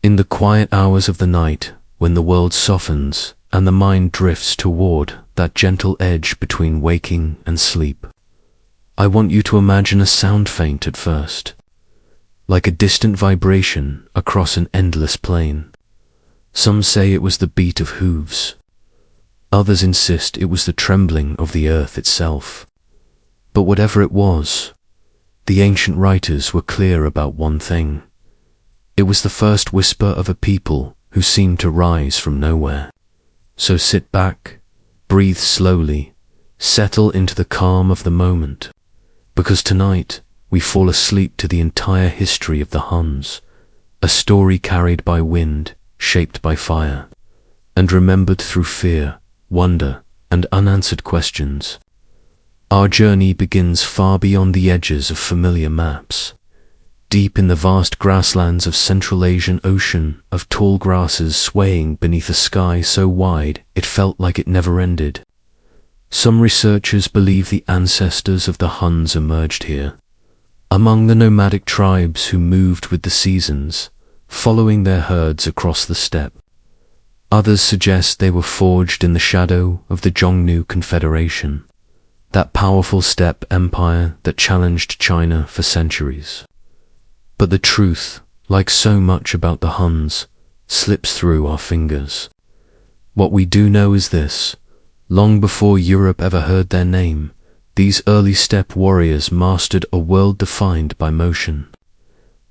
In the quiet hours of the night, when the world softens and the mind drifts toward that gentle edge between waking and sleep, I want you to imagine a sound faint at first, like a distant vibration across an endless plain. Some say it was the beat of hooves. Others insist it was the trembling of the earth itself. But whatever it was, the ancient writers were clear about one thing. It was the first whisper of a people who seemed to rise from nowhere. So sit back, breathe slowly, settle into the calm of the moment, because tonight we fall asleep to the entire history of the Huns, a story carried by wind, shaped by fire, and remembered through fear, wonder, and unanswered questions. Our journey begins far beyond the edges of familiar maps, deep in the vast grasslands of Central Asian Ocean, of tall grasses swaying beneath a sky so wide it felt like it never ended. Some researchers believe the ancestors of the Huns emerged here, among the nomadic tribes who moved with the seasons, following their herds across the steppe. Others suggest they were forged in the shadow of the Zhongnu Confederation, that powerful steppe empire that challenged China for centuries. But the truth, like so much about the Huns, slips through our fingers. What we do know is this: long before Europe ever heard their name, these early steppe warriors mastered a world defined by motion.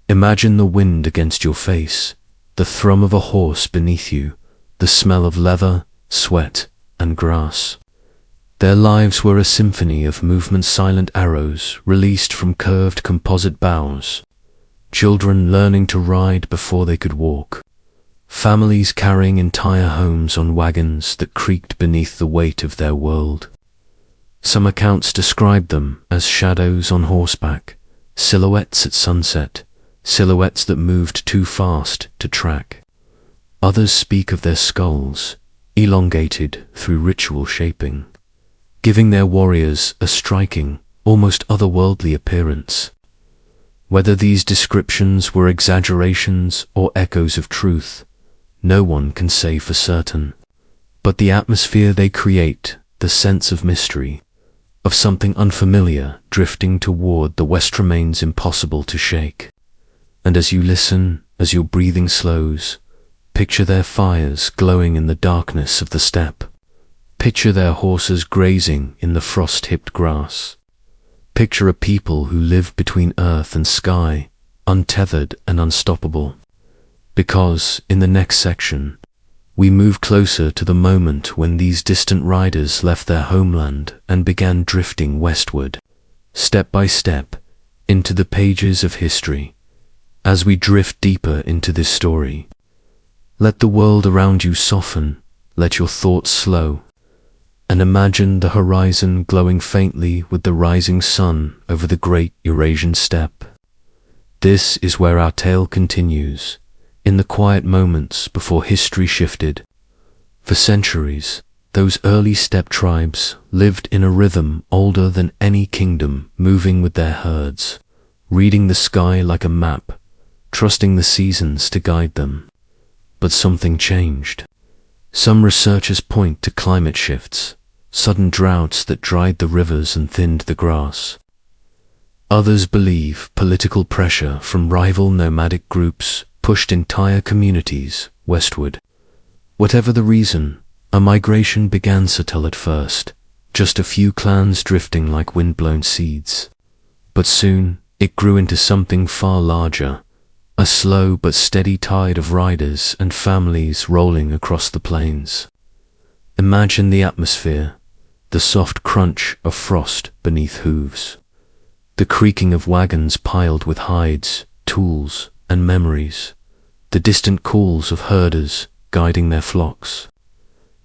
Imagine the wind against your face, the thrum of a horse beneath you, the smell of leather, sweat, and grass. Their lives were a symphony of movement-silent arrows released from curved composite bows, children learning to ride before they could walk, families carrying entire homes on wagons that creaked beneath the weight of their world. Some accounts describe them as shadows on horseback, silhouettes at sunset, silhouettes that moved too fast to track. Others speak of their skulls, elongated through ritual shaping, giving their warriors a striking, almost otherworldly appearance. Whether these descriptions were exaggerations or echoes of truth, no one can say for certain. But the atmosphere they create, the sense of mystery, of something unfamiliar drifting toward the west, remains impossible to shake. And as you listen, as your breathing slows, picture their fires glowing in the darkness of the steppe. Picture their horses grazing in the frost-hipped grass. Picture a people who live between earth and sky, untethered and unstoppable. Because, in the next section, we move closer to the moment when these distant riders left their homeland and began drifting westward, step by step, into the pages of history. As we drift deeper into this story, let the world around you soften, let your thoughts slow, and imagine the horizon glowing faintly with the rising sun over the great Eurasian steppe. This is where our tale continues, in the quiet moments before history shifted. For centuries, those early steppe tribes lived in a rhythm older than any kingdom, moving with their herds, reading the sky like a map, trusting the seasons to guide them. But something changed. Some researchers point to climate shifts, sudden droughts that dried the rivers and thinned the grass. Others believe political pressure from rival nomadic groups pushed entire communities westward. Whatever the reason, a migration began subtle at first, just a few clans drifting like wind-blown seeds. But soon, it grew into something far larger, a slow but steady tide of riders and families rolling across the plains. Imagine the atmosphere, the soft crunch of frost beneath hooves, the creaking of wagons piled with hides, tools, and memories, the distant calls of herders guiding their flocks.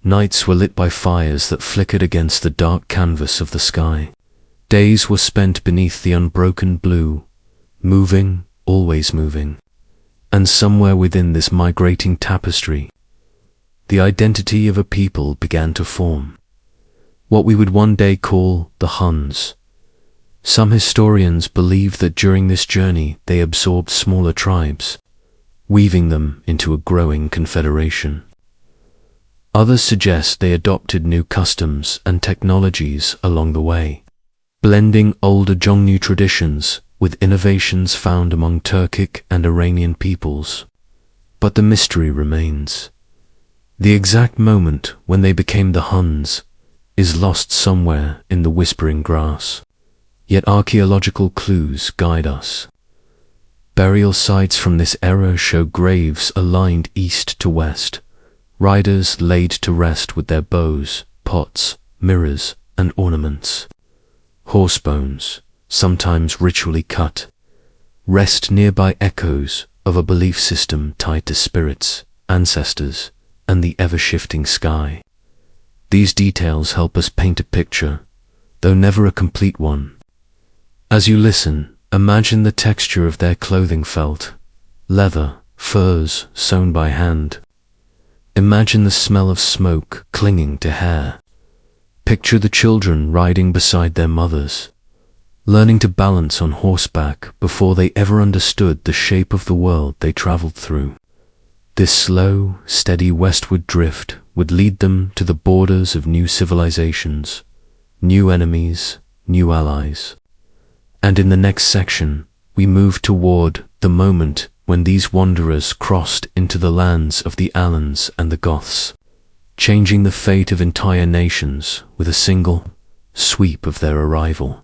Nights were lit by fires that flickered against the dark canvas of the sky. Days were spent beneath the unbroken blue, moving, always moving. And somewhere within this migrating tapestry, the identity of a people began to form. What we would one day call the Huns. Some historians believe that during this journey they absorbed smaller tribes, weaving them into a growing confederation. Others suggest they adopted new customs and technologies along the way, blending older Zhongnu traditions with innovations found among Turkic and Iranian peoples. But the mystery remains. The exact moment when they became the Huns is lost somewhere in the whispering grass. Yet archaeological clues guide us. Burial sites from this era show graves aligned east to west, riders laid to rest with their bows, pots, mirrors, and ornaments. Horse bones, sometimes ritually cut, rest nearby echoes of a belief system tied to spirits, ancestors, and the ever-shifting sky. These details help us paint a picture, though never a complete one. As you listen, imagine the texture of their clothing: felt, leather, furs sewn by hand. Imagine the smell of smoke clinging to hair. Picture the children riding beside their mothers, learning to balance on horseback before they ever understood the shape of the world they traveled through. This slow, steady westward drift would lead them to the borders of new civilizations, new enemies, new allies. And in the next section, we move toward the moment when these wanderers crossed into the lands of the Alans and the Goths, changing the fate of entire nations with a single sweep of their arrival.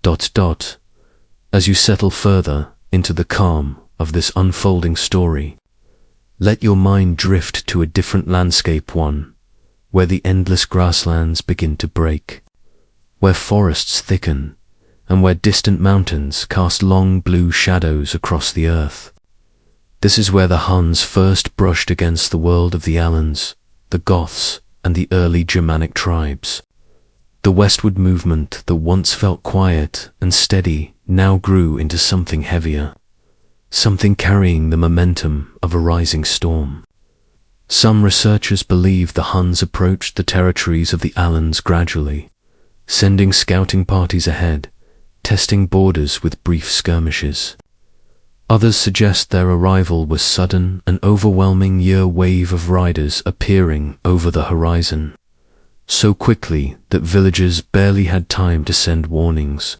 As you settle further into the calm of this unfolding story, let your mind drift to a different landscape, one where the endless grasslands begin to break, where forests thicken, and where distant mountains cast long blue shadows across the earth. This is where the Huns first brushed against the world of the Alans, the Goths, and the early Germanic tribes. The westward movement that once felt quiet and steady now grew into something heavier, something carrying the momentum of a rising storm. Some researchers believe the Huns approached the territories of the Alans gradually, sending scouting parties ahead, testing borders with brief skirmishes. Others suggest their arrival was sudden, an overwhelming wave of riders appearing over the horizon, so quickly that villagers barely had time to send warnings.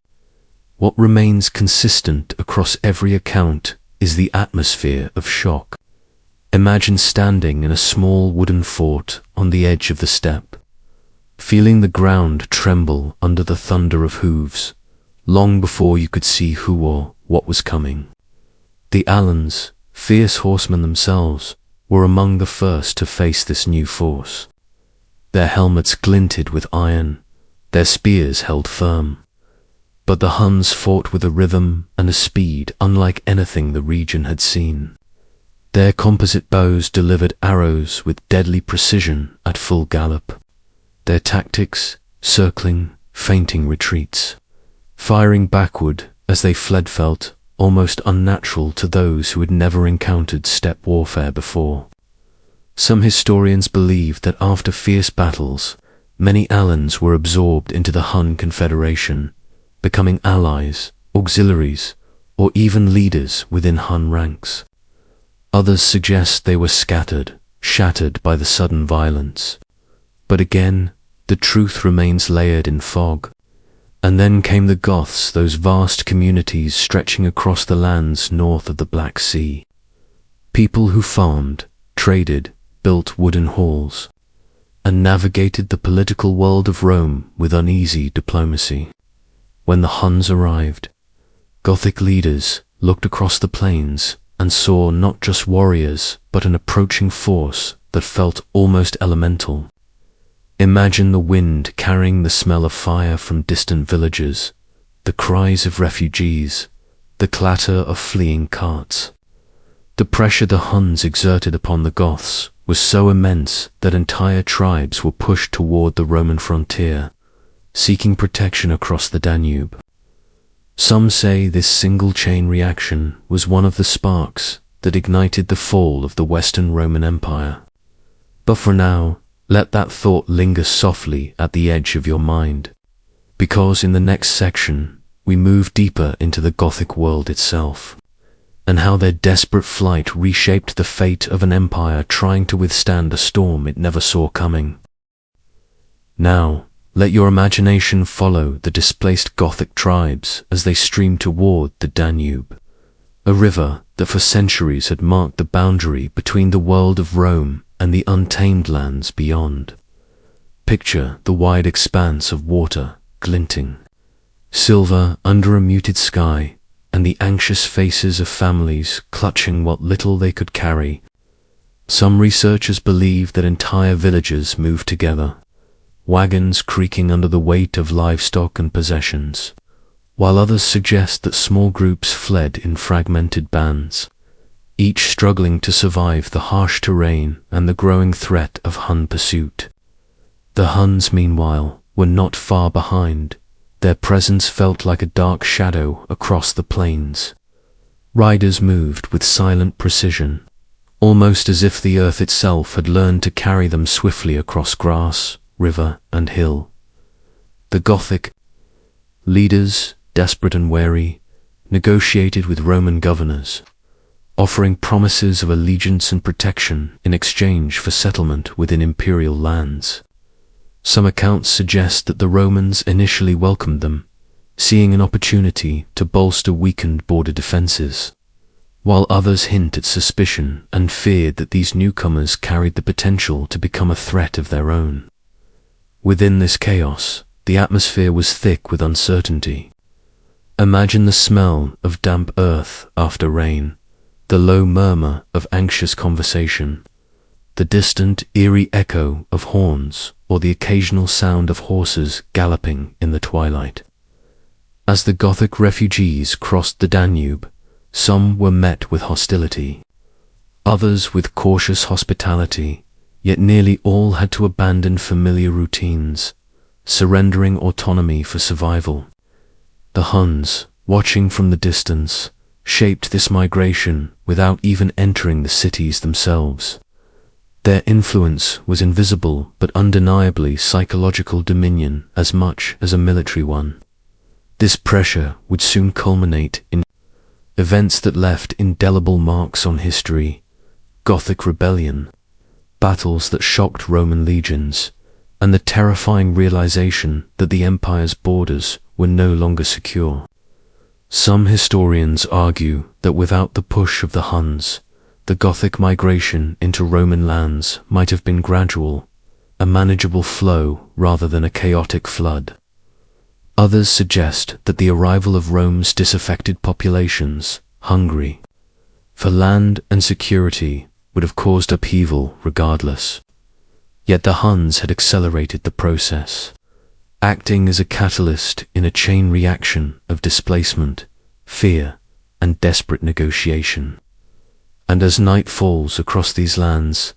What remains consistent across every account is the atmosphere of shock. Imagine standing in a small wooden fort on the edge of the steppe, feeling the ground tremble under the thunder of hooves, long before you could see who or what was coming. The Alans, fierce horsemen themselves, were among the first to face this new force. Their helmets glinted with iron, their spears held firm. But the Huns fought with a rhythm and a speed unlike anything the region had seen. Their composite bows delivered arrows with deadly precision at full gallop. Their tactics, circling, feinting retreats, firing backward as they fled, felt almost unnatural to those who had never encountered steppe warfare before. Some historians believe that after fierce battles, many Alans were absorbed into the Hun confederation, becoming allies, auxiliaries, or even leaders within Hun ranks. Others suggest they were scattered, shattered by the sudden violence. But again, the truth remains layered in fog. And then came the Goths, those vast communities stretching across the lands north of the Black Sea. People who farmed, traded, built wooden halls, and navigated the political world of Rome with uneasy diplomacy. When the Huns arrived, Gothic leaders looked across the plains and saw not just warriors, but an approaching force that felt almost elemental. Imagine the wind carrying the smell of fire from distant villages, the cries of refugees, the clatter of fleeing carts. The pressure the Huns exerted upon the Goths was so immense that entire tribes were pushed toward the Roman frontier, seeking protection across the Danube. Some say this single chain reaction was one of the sparks that ignited the fall of the Western Roman Empire. But for now, let that thought linger softly at the edge of your mind, because in the next section, we move deeper into the Gothic world itself. and how their desperate flight reshaped the fate of an empire trying to withstand a storm it never saw coming. Now, let your imagination follow the displaced Gothic tribes as they stream toward the Danube, a river that for centuries had marked the boundary between the world of Rome and the untamed lands beyond. Picture the wide expanse of water glinting, silver under a muted sky, and the anxious faces of families clutching what little they could carry. Some researchers believe that entire villages moved together, wagons creaking under the weight of livestock and possessions, while others suggest that small groups fled in fragmented bands, each struggling to survive the harsh terrain and the growing threat of Hun pursuit. The Huns, meanwhile, were not far behind. Their presence felt like a dark shadow across the plains. Riders moved with silent precision, almost as if the earth itself had learned to carry them swiftly across grass, river, and hill. The Gothic leaders, desperate and wary, negotiated with Roman governors, offering promises of allegiance and protection in exchange for settlement within imperial lands. Some accounts suggest that the Romans initially welcomed them, seeing an opportunity to bolster weakened border defenses, while others hint at suspicion and feared that these newcomers carried the potential to become a threat of their own. Within this chaos, the atmosphere was thick with uncertainty. Imagine the smell of damp earth after rain, the low murmur of anxious conversation, the distant, eerie echo of horns, or the occasional sound of horses galloping in the twilight. As the Gothic refugees crossed the Danube, some were met with hostility, others with cautious hospitality, yet nearly all had to abandon familiar routines, surrendering autonomy for survival. The Huns, watching from the distance, shaped this migration without even entering the cities themselves. Their influence was invisible but undeniably psychological dominion as much as a military one. This pressure would soon culminate in events that left indelible marks on history: Gothic rebellion, battles that shocked Roman legions, and the terrifying realization that the empire's borders were no longer secure. Some historians argue that without the push of the Huns, the Gothic migration into Roman lands might have been gradual, a manageable flow rather than a chaotic flood. Others suggest that the arrival of Rome's disaffected populations, hungry for land and security, would have caused upheaval regardless. Yet the Huns had accelerated the process, acting as a catalyst in a chain reaction of displacement, fear, and desperate negotiation. And as night falls across these lands,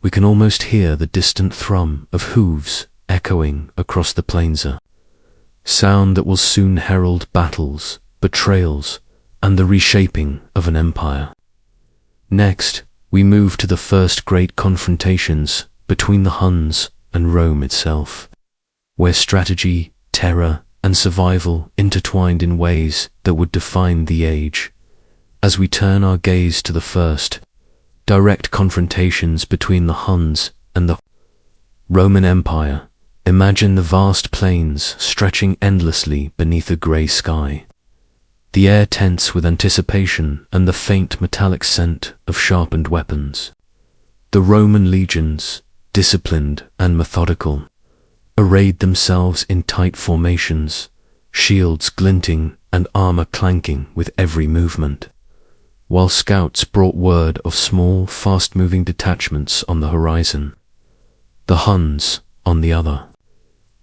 we can almost hear the distant thrum of hooves echoing across the plains, sound that will soon herald battles, betrayals, and the reshaping of an empire. Next, we move to the first great confrontations between the Huns and Rome itself, where strategy, terror, and survival intertwined in ways that would define the age. As we turn our gaze to the first direct confrontations between the Huns and the Roman Empire, imagine the vast plains stretching endlessly beneath a grey sky, the air tense with anticipation and the faint metallic scent of sharpened weapons. The Roman legions, disciplined and methodical, arrayed themselves in tight formations, shields glinting and armor clanking with every movement, while scouts brought word of small, fast-moving detachments on the horizon. The Huns, on the other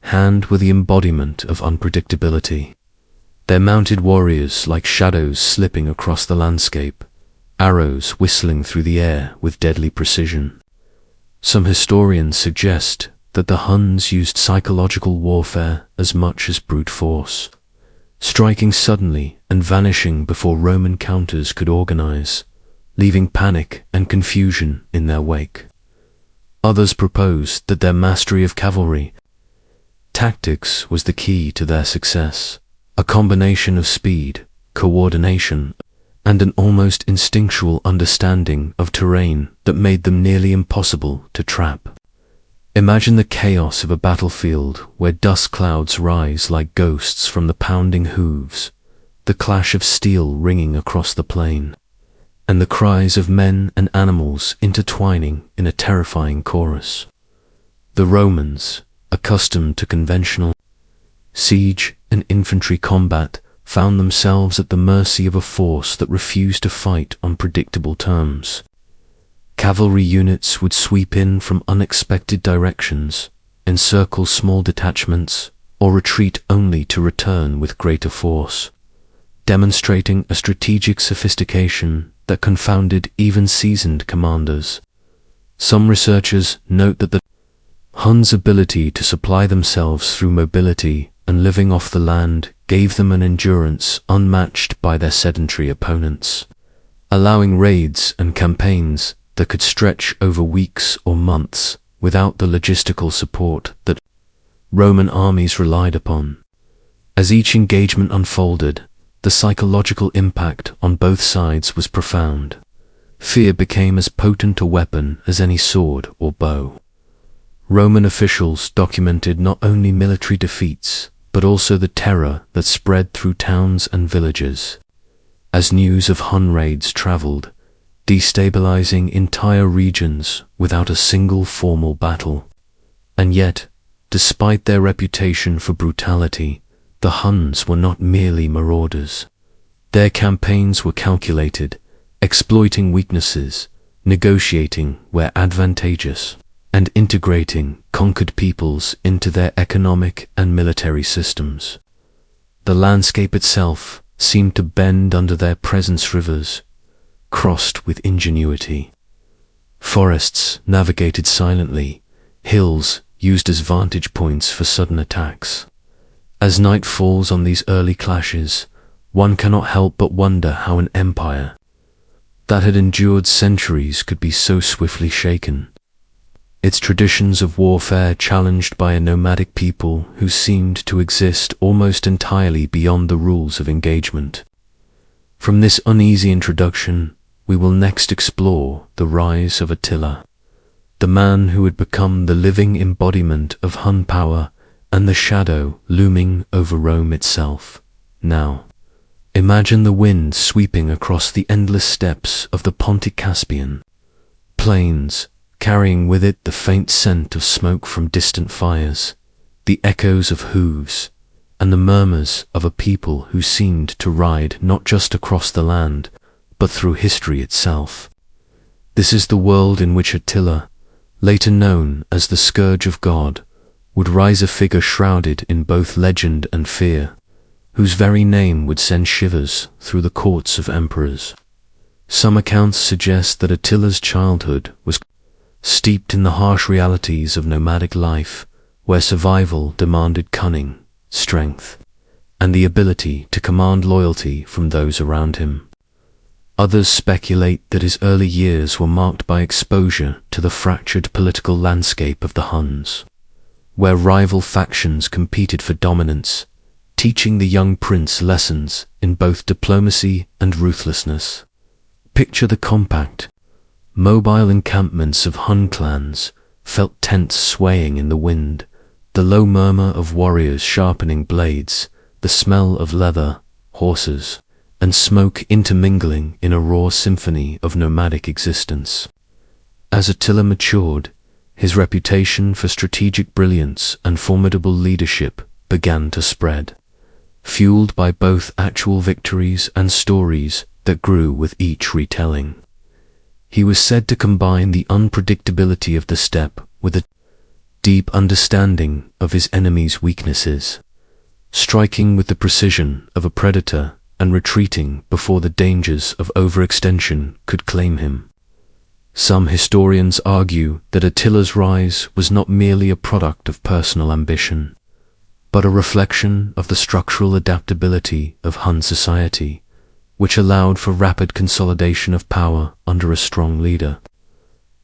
hand, were the embodiment of unpredictability, their mounted warriors like shadows slipping across the landscape, arrows whistling through the air with deadly precision. Some historians suggest that the Huns used psychological warfare as much as brute force, striking suddenly and vanishing before Roman counters could organize, leaving panic and confusion in their wake. Others proposed that their mastery of cavalry tactics was the key to their success, a combination of speed, coordination, and an almost instinctual understanding of terrain that made them nearly impossible to trap. Imagine the chaos of a battlefield where dust clouds rise like ghosts from the pounding hooves, the clash of steel ringing across the plain, and the cries of men and animals intertwining in a terrifying chorus. The Romans, accustomed to conventional siege and infantry combat, found themselves at the mercy of a force that refused to fight on predictable terms. Cavalry units would sweep in from unexpected directions, encircle small detachments, or retreat only to return with greater force, demonstrating a strategic sophistication that confounded even seasoned commanders. Some researchers note that the Huns' ability to supply themselves through mobility and living off the land gave them an endurance unmatched by their sedentary opponents, allowing raids and campaigns that could stretch over weeks or months without the logistical support that Roman armies relied upon. As each engagement unfolded, the psychological impact on both sides was profound. Fear became as potent a weapon as any sword or bow. Roman officials documented not only military defeats, but also the terror that spread through towns and villages, as news of Hun raids traveled, destabilizing entire regions without a single formal battle. And yet, despite their reputation for brutality, the Huns were not merely marauders. Their campaigns were calculated, exploiting weaknesses, negotiating where advantageous, and integrating conquered peoples into their economic and military systems. The landscape itself seemed to bend under their presence. Rivers crossed with ingenuity. Forests navigated silently, hills used as vantage points for sudden attacks. As night falls on these early clashes, one cannot help but wonder how an empire that had endured centuries could be so swiftly shaken. Its traditions of warfare challenged by a nomadic people who seemed to exist almost entirely beyond the rules of engagement. From this uneasy introduction, we will next explore the rise of Attila, the man who had become the living embodiment of Hun power and the shadow looming over Rome itself. Now, imagine the wind sweeping across the endless steppes of the Pontic Caspian plains, carrying with it the faint scent of smoke from distant fires, the echoes of hooves, and the murmurs of a people who seemed to ride not just across the land, but through history itself. This is the world in which Attila, later known as the Scourge of God, would rise, a figure shrouded in both legend and fear, whose very name would send shivers through the courts of emperors. Some accounts suggest that Attila's childhood was steeped in the harsh realities of nomadic life, where survival demanded cunning, strength, and the ability to command loyalty from those around him. Others speculate that his early years were marked by exposure to the fractured political landscape of the Huns, where rival factions competed for dominance, teaching the young prince lessons in both diplomacy and ruthlessness. Picture the compact, mobile encampments of Hun clans, felt tents swaying in the wind, the low murmur of warriors sharpening blades, the smell of leather, horses, and smoke intermingling in a raw symphony of nomadic existence. As Attila matured, his reputation for strategic brilliance and formidable leadership began to spread, fueled by both actual victories and stories that grew with each retelling. He was said to combine the unpredictability of the steppe with a deep understanding of his enemy's weaknesses, striking with the precision of a predator and retreating before the dangers of overextension could claim him. Some historians argue that Attila's rise was not merely a product of personal ambition, but a reflection of the structural adaptability of Hun society, which allowed for rapid consolidation of power under a strong leader.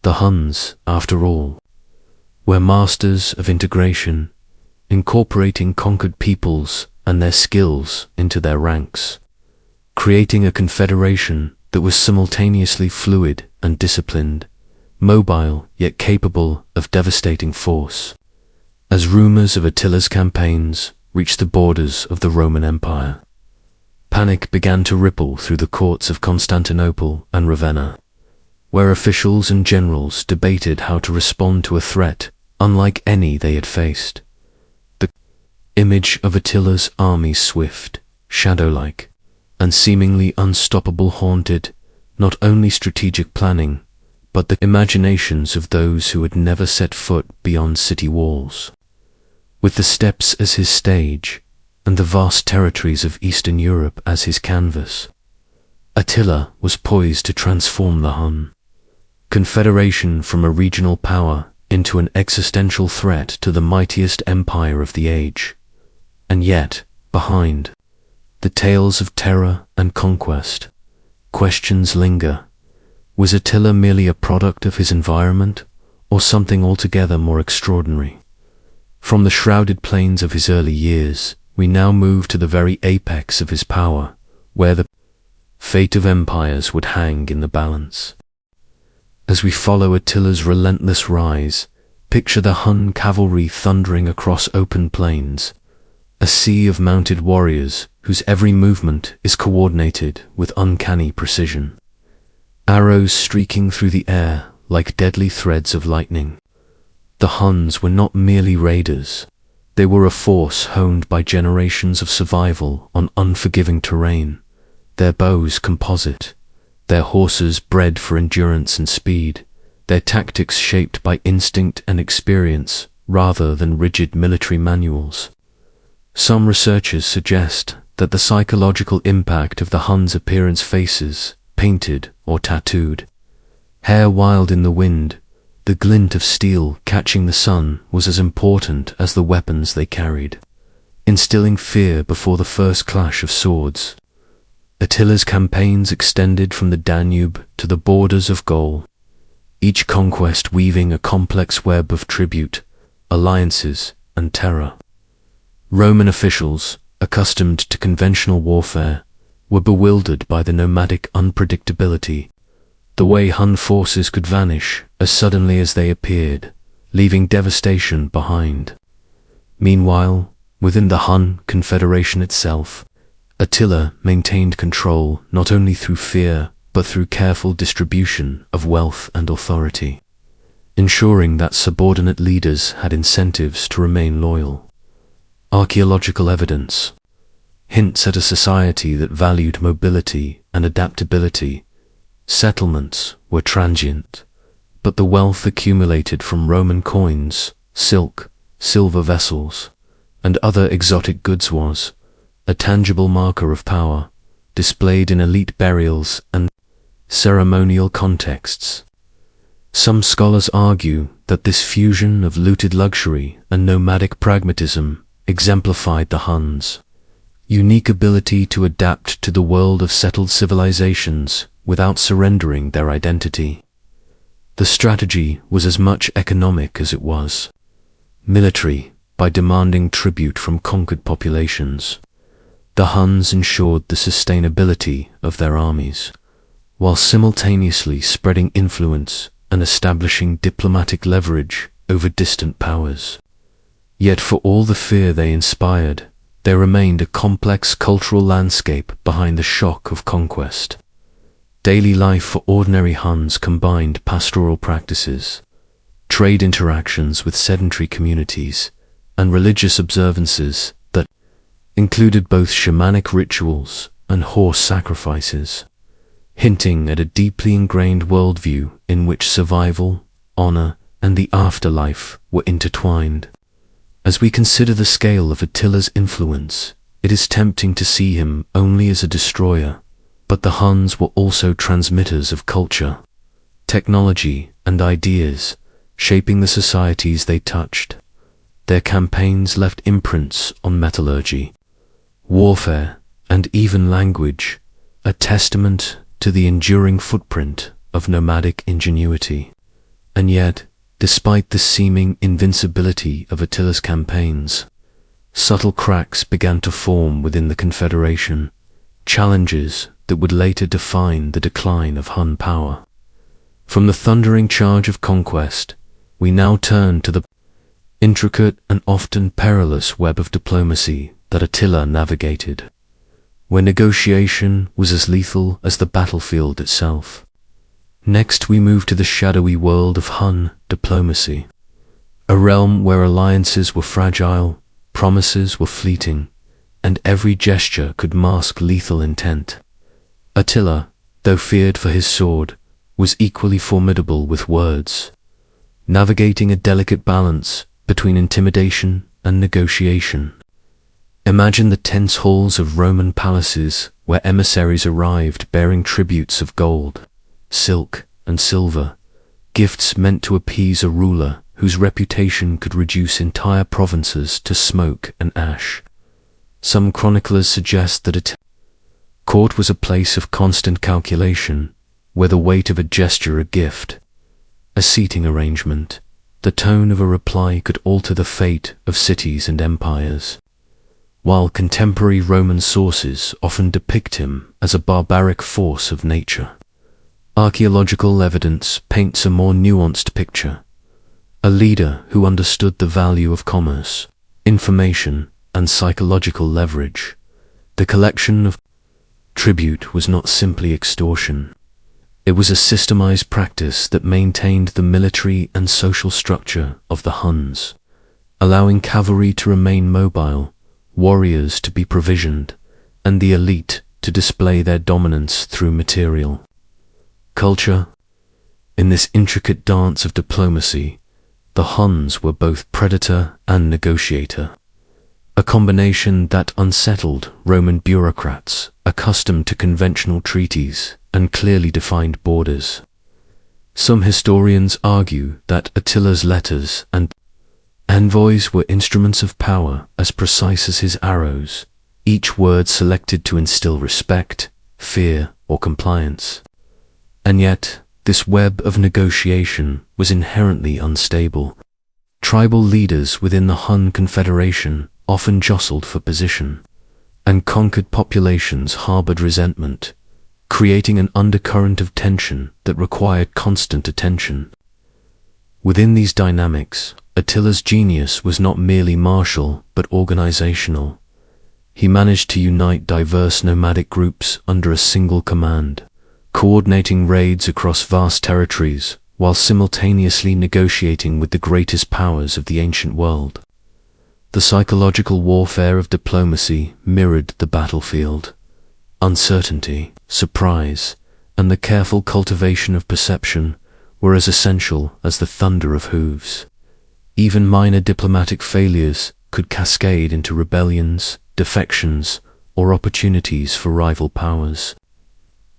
The Huns, after all, were masters of integration, incorporating conquered peoples and their skills into their ranks, creating a confederation that was simultaneously fluid and disciplined, mobile yet capable of devastating force. As rumors of Attila's campaigns reached the borders of the Roman Empire, panic began to ripple through the courts of Constantinople and Ravenna, where officials and generals debated how to respond to a threat unlike any they had faced. The image of Attila's army, swift, shadow-like, and seemingly unstoppable, haunted not only strategic planning, but the imaginations of those who had never set foot beyond city walls. With the steppes as his stage, and the vast territories of Eastern Europe as his canvas, Attila was poised to transform the Hun Confederation from a regional power into an existential threat to the mightiest empire of the age. And yet, behind the tales of terror and conquest, questions linger. Was Attila merely a product of his environment, or something altogether more extraordinary? From the shrouded plains of his early years, we now move to the very apex of his power, where the fate of empires would hang in the balance. As we follow Attila's relentless rise, picture the Hun cavalry thundering across open plains, a sea of mounted warriors whose every movement is coordinated with uncanny precision. Arrows streaking through the air like deadly threads of lightning. The Huns were not merely raiders. They were a force honed by generations of survival on unforgiving terrain, their bows composite, their horses bred for endurance and speed, their tactics shaped by instinct and experience rather than rigid military manuals. Some researchers suggest that the psychological impact of the Huns' appearance, faces painted or tattooed, hair wild in the wind, the glint of steel catching the sun, was as important as the weapons they carried, instilling fear before the first clash of swords. Attila's campaigns extended from the Danube to the borders of Gaul, each conquest weaving a complex web of tribute, alliances, and terror. Roman officials, accustomed to conventional warfare, were bewildered by the nomadic unpredictability, the way Hun forces could vanish as suddenly as they appeared, leaving devastation behind. Meanwhile, within the Hun Confederation itself, Attila maintained control not only through fear but through careful distribution of wealth and authority, ensuring that subordinate leaders had incentives to remain loyal. Archaeological evidence hints at a society that valued mobility and adaptability. Settlements were transient, but the wealth accumulated from Roman coins, silk, silver vessels, and other exotic goods was a tangible marker of power, displayed in elite burials and ceremonial contexts. Some scholars argue that this fusion of looted luxury and nomadic pragmatism exemplified the Huns' unique ability to adapt to the world of settled civilizations without surrendering their identity. The strategy was as much economic as it was military. By demanding tribute from conquered populations, the Huns ensured the sustainability of their armies, while simultaneously spreading influence and establishing diplomatic leverage over distant powers. Yet for all the fear they inspired, there remained a complex cultural landscape behind the shock of conquest. Daily life for ordinary Huns combined pastoral practices, trade interactions with sedentary communities, and religious observances that included both shamanic rituals and horse sacrifices, hinting at a deeply ingrained worldview in which survival, honor, and the afterlife were intertwined. As we consider the scale of Attila's influence, it is tempting to see him only as a destroyer, but the Huns were also transmitters of culture, technology, and ideas, shaping the societies they touched. Their campaigns left imprints on metallurgy, warfare, and even language, a testament to the enduring footprint of nomadic ingenuity. And yet, despite the seeming invincibility of Attila's campaigns, subtle cracks began to form within the Confederation, challenges that would later define the decline of Hun power. From the thundering charge of conquest, we now turn to the intricate and often perilous web of diplomacy that Attila navigated, where negotiation was as lethal as the battlefield itself. Next we move to the shadowy world of Hun diplomacy, a realm where alliances were fragile, promises were fleeting, and every gesture could mask lethal intent. Attila, though feared for his sword, was equally formidable with words, navigating a delicate balance between intimidation and negotiation. Imagine the tense halls of Roman palaces where emissaries arrived bearing tributes of gold, silk, and silver, gifts meant to appease a ruler whose reputation could reduce entire provinces to smoke and ash. Some chroniclers suggest that court was a place of constant calculation, where the weight of a gesture, a gift, a seating arrangement, the tone of a reply could alter the fate of cities and empires. While contemporary Roman sources often depict him as a barbaric force of nature, archaeological evidence paints a more nuanced picture, a leader who understood the value of commerce, information, and psychological leverage. The collection of tribute was not simply extortion. It was a systemized practice that maintained the military and social structure of the Huns, allowing cavalry to remain mobile, warriors to be provisioned, and the elite to display their dominance through material culture. In this intricate dance of diplomacy, the Huns were both predator and negotiator, a combination that unsettled Roman bureaucrats accustomed to conventional treaties and clearly defined borders. Some historians argue that Attila's letters and envoys were instruments of power as precise as his arrows, each word selected to instill respect, fear, or compliance. And yet, this web of negotiation was inherently unstable. Tribal leaders within the Hun Confederation often jostled for position, and conquered populations harbored resentment, creating an undercurrent of tension that required constant attention. Within these dynamics, Attila's genius was not merely martial but organizational. He managed to unite diverse nomadic groups under a single command, coordinating raids across vast territories while simultaneously negotiating with the greatest powers of the ancient world. The psychological warfare of diplomacy mirrored the battlefield. Uncertainty, surprise, and the careful cultivation of perception were as essential as the thunder of hooves. Even minor diplomatic failures could cascade into rebellions, defections, or opportunities for rival powers.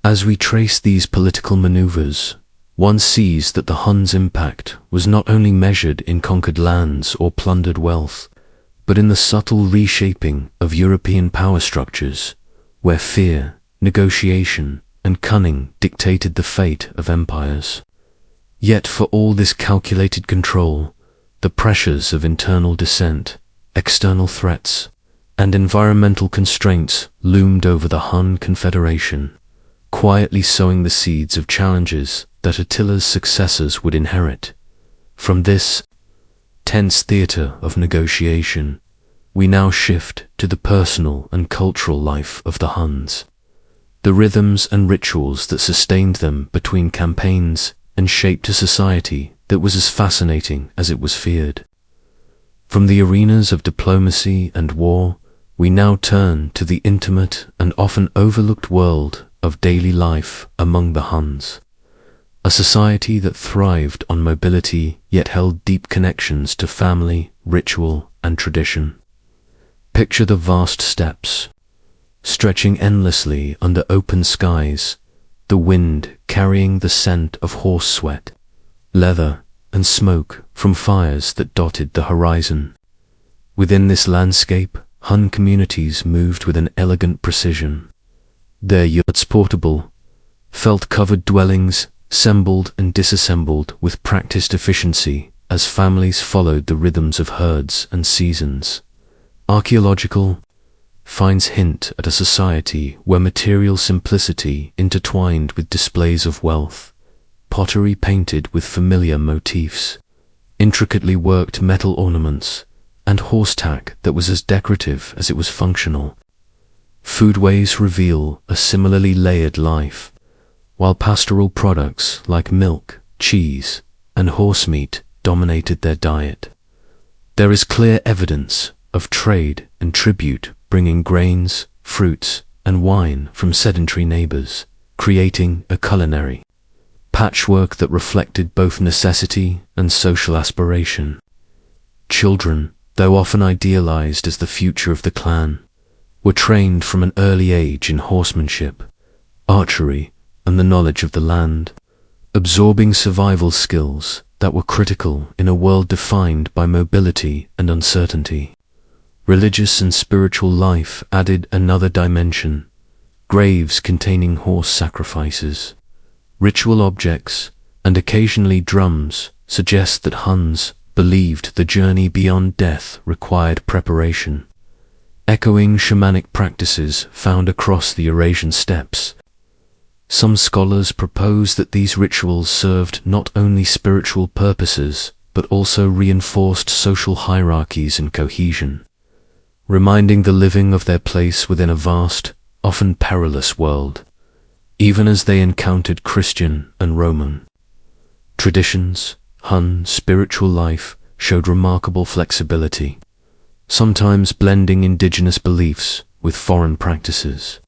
As we trace these political maneuvers, one sees that the Huns' impact was not only measured in conquered lands or plundered wealth, but in the subtle reshaping of European power structures, where fear, negotiation, and cunning dictated the fate of empires. Yet for all this calculated control, the pressures of internal dissent, external threats, and environmental constraints loomed over the Hun Confederation, quietly sowing the seeds of challenges that Attila's successors would inherit. From this tense theater of negotiation, we now shift to the personal and cultural life of the Huns, the rhythms and rituals that sustained them between campaigns and shaped a society that was as fascinating as it was feared. From the arenas of diplomacy and war, we now turn to the intimate and often overlooked world of daily life among the Huns, a society that thrived on mobility yet held deep connections to family, ritual, and tradition. Picture the vast steppes, stretching endlessly under open skies, the wind carrying the scent of horse sweat, leather, and smoke from fires that dotted the horizon. Within this landscape, Hun communities moved with an elegant precision. Their yurts, portable, felt-covered dwellings, assembled and disassembled with practiced efficiency as families followed the rhythms of herds and seasons. Archaeological finds hint at a society where material simplicity intertwined with displays of wealth, pottery painted with familiar motifs, intricately worked metal ornaments, and horse tack that was as decorative as it was functional. Foodways reveal a similarly layered life, while pastoral products like milk, cheese, and horse meat dominated their diet. There is clear evidence of trade and tribute bringing grains, fruits, and wine from sedentary neighbors, creating a culinary patchwork that reflected both necessity and social aspiration. Children, though often idealized as the future of the clan, were trained from an early age in horsemanship, archery, and the knowledge of the land, absorbing survival skills that were critical in a world defined by mobility and uncertainty. Religious and spiritual life added another dimension: graves containing horse sacrifices, ritual objects, and occasionally drums suggest that Huns believed the journey beyond death required preparation, echoing shamanic practices found across the Eurasian steppes. Some scholars propose that these rituals served not only spiritual purposes, but also reinforced social hierarchies and cohesion, reminding the living of their place within a vast, often perilous world, even as they encountered Christian and Roman traditions. Hun spiritual life showed remarkable flexibility, sometimes blending indigenous beliefs with foreign practices,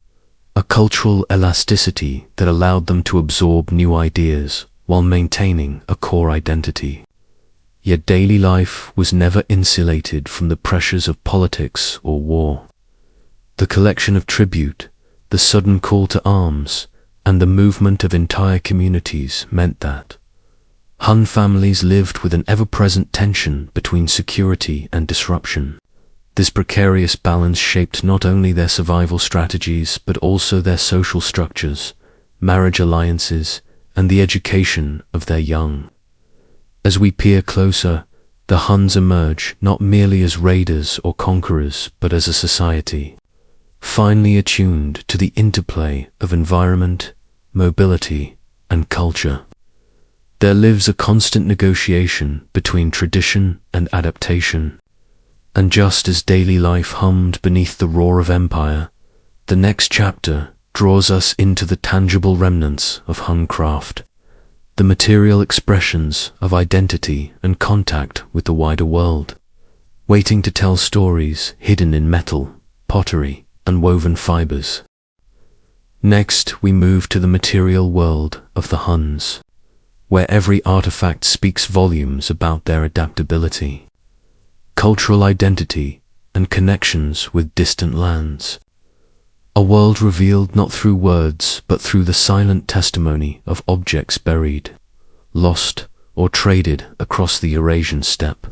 a cultural elasticity that allowed them to absorb new ideas while maintaining a core identity. Yet daily life was never insulated from the pressures of politics or war. The collection of tribute, the sudden call to arms, and the movement of entire communities meant that Hun families lived with an ever-present tension between security and disruption. This precarious balance shaped not only their survival strategies but also their social structures, marriage alliances, and the education of their young. As we peer closer, the Huns emerge not merely as raiders or conquerors but as a society, finely attuned to the interplay of environment, mobility, and culture. There lives a constant negotiation between tradition and adaptation, and just as daily life hummed beneath the roar of empire, the next chapter draws us into the tangible remnants of Hun craft, the material expressions of identity and contact with the wider world, waiting to tell stories hidden in metal, pottery, and woven fibers. Next, we move to the material world of the Huns, where every artifact speaks volumes about their adaptability, cultural identity, and connections with distant lands. A world revealed not through words but through the silent testimony of objects buried, lost, or traded across the Eurasian steppe.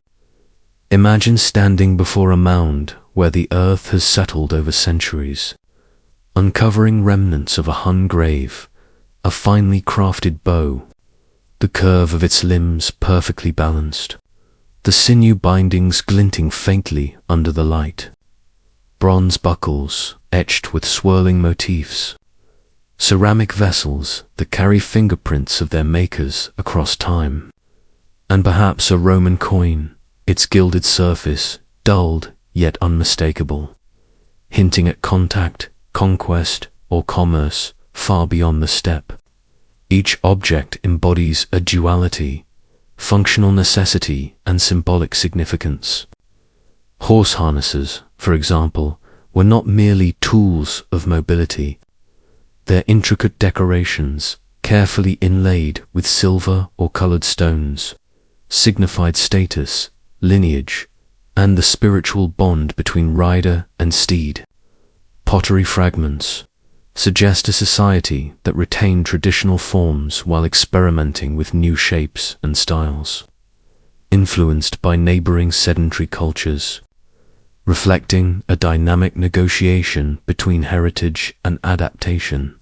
Imagine standing before a mound where the earth has settled over centuries, uncovering remnants of a Hun grave, a finely crafted bow, the curve of its limbs perfectly balanced, the sinew bindings glinting faintly under the light, bronze buckles etched with swirling motifs, ceramic vessels that carry fingerprints of their makers across time, and perhaps a Roman coin, its gilded surface dulled yet unmistakable, hinting at contact, conquest, or commerce far beyond the steppe. Each object embodies a duality, functional necessity and symbolic significance. Horse harnesses, for example, were not merely tools of mobility. Their intricate decorations, carefully inlaid with silver or colored stones, signified status, lineage, and the spiritual bond between rider and steed. Pottery fragments suggest a society that retained traditional forms while experimenting with new shapes and styles, influenced by neighboring sedentary cultures, reflecting a dynamic negotiation between heritage and adaptation.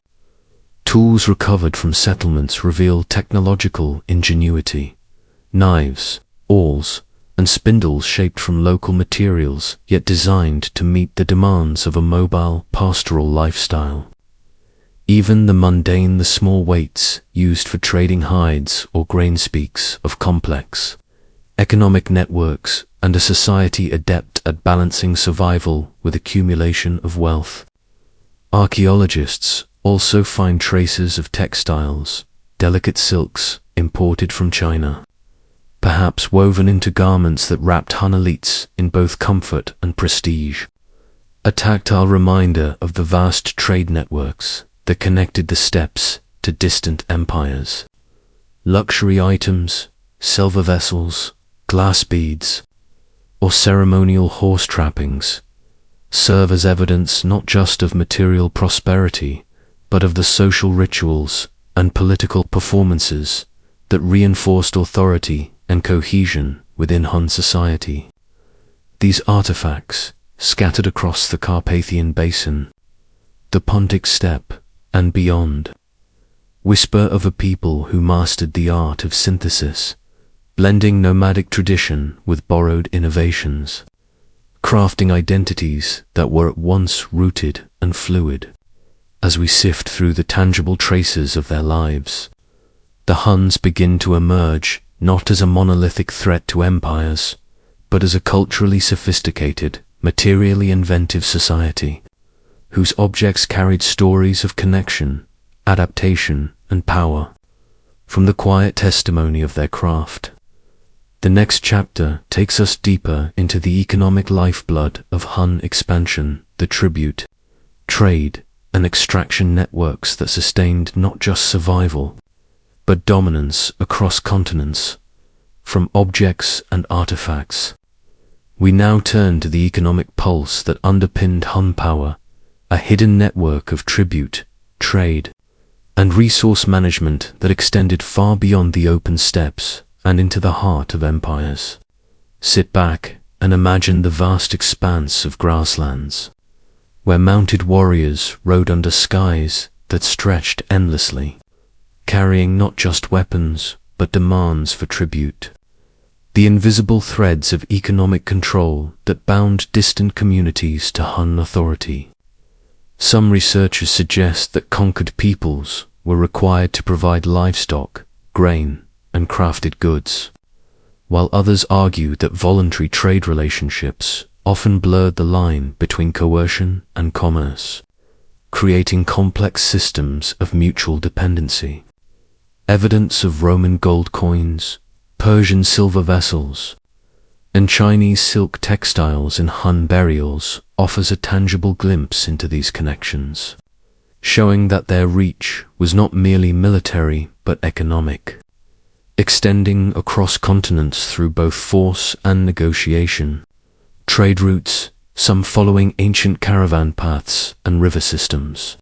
Tools recovered from settlements reveal technological ingenuity. Knives, awls, and spindles shaped from local materials, yet designed to meet the demands of a mobile, pastoral lifestyle. Even the mundane, the small weights used for trading hides or grain speaks of complex economic networks and a society adept at balancing survival with accumulation of wealth. Archaeologists also find traces of textiles, delicate silks imported from China, perhaps woven into garments that wrapped Hun elites in both comfort and prestige. A tactile reminder of the vast trade networks that connected the steppes to distant empires. Luxury items, silver vessels, glass beads, or ceremonial horse trappings serve as evidence not just of material prosperity, but of the social rituals and political performances that reinforced authority and cohesion within Hun society. These artifacts, scattered across the Carpathian Basin, the Pontic steppe, and beyond, whisper of a people who mastered the art of synthesis, blending nomadic tradition with borrowed innovations, crafting identities that were at once rooted and fluid. As we sift through the tangible traces of their lives, the Huns begin to emerge not as a monolithic threat to empires, but as a culturally sophisticated, materially inventive society, whose objects carried stories of connection, adaptation, and power. From the quiet testimony of their craft, the next chapter takes us deeper into the economic lifeblood of Hun expansion, the tribute, trade, and extraction networks that sustained not just survival, but dominance across continents. From objects and artifacts, we now turn to the economic pulse that underpinned Hun power, a hidden network of tribute, trade, and resource management that extended far beyond the open steppes and into the heart of empires. Sit back and imagine the vast expanse of grasslands, where mounted warriors rode under skies that stretched endlessly, carrying not just weapons, but demands for tribute. The invisible threads of economic control that bound distant communities to Hun authority. Some researchers suggest that conquered peoples were required to provide livestock, grain, and crafted goods, while others argue that voluntary trade relationships often blurred the line between coercion and commerce, creating complex systems of mutual dependency. Evidence of Roman gold coins, Persian silver vessels, and Chinese silk textiles in Hun burials offers a tangible glimpse into these connections, showing that their reach was not merely military but economic, extending across continents through both force and negotiation. Trade routes, some following ancient caravan paths and river systems,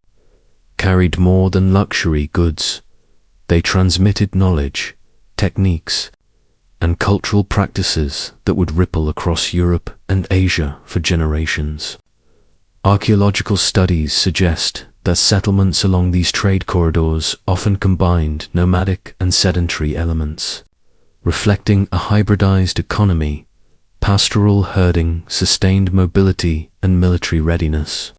carried more than luxury goods. They transmitted knowledge, techniques, and cultural practices that would ripple across Europe and Asia for generations. Archaeological studies suggest that settlements along these trade corridors often combined nomadic and sedentary elements, reflecting a hybridized economy. Pastoral herding sustained mobility and military readiness,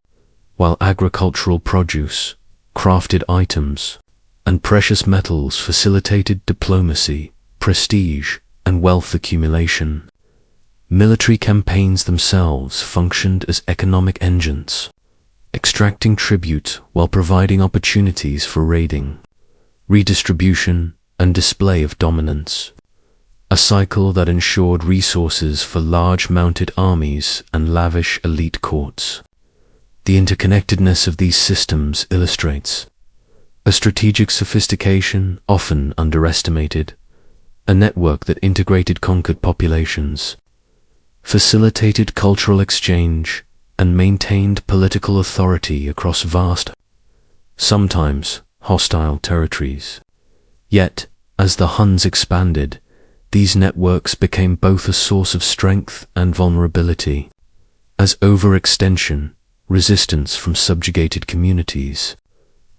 while agricultural produce, crafted items, and precious metals facilitated diplomacy, prestige, and wealth accumulation. Military campaigns themselves functioned as economic engines, extracting tribute while providing opportunities for raiding, redistribution, and display of dominance. A cycle that ensured resources for large mounted armies and lavish elite courts. The interconnectedness of these systems illustrates a strategic sophistication often underestimated, a network that integrated conquered populations, facilitated cultural exchange, and maintained political authority across vast, sometimes hostile territories. Yet, as the Huns expanded, these networks became both a source of strength and vulnerability, as overextension, resistance from subjugated communities,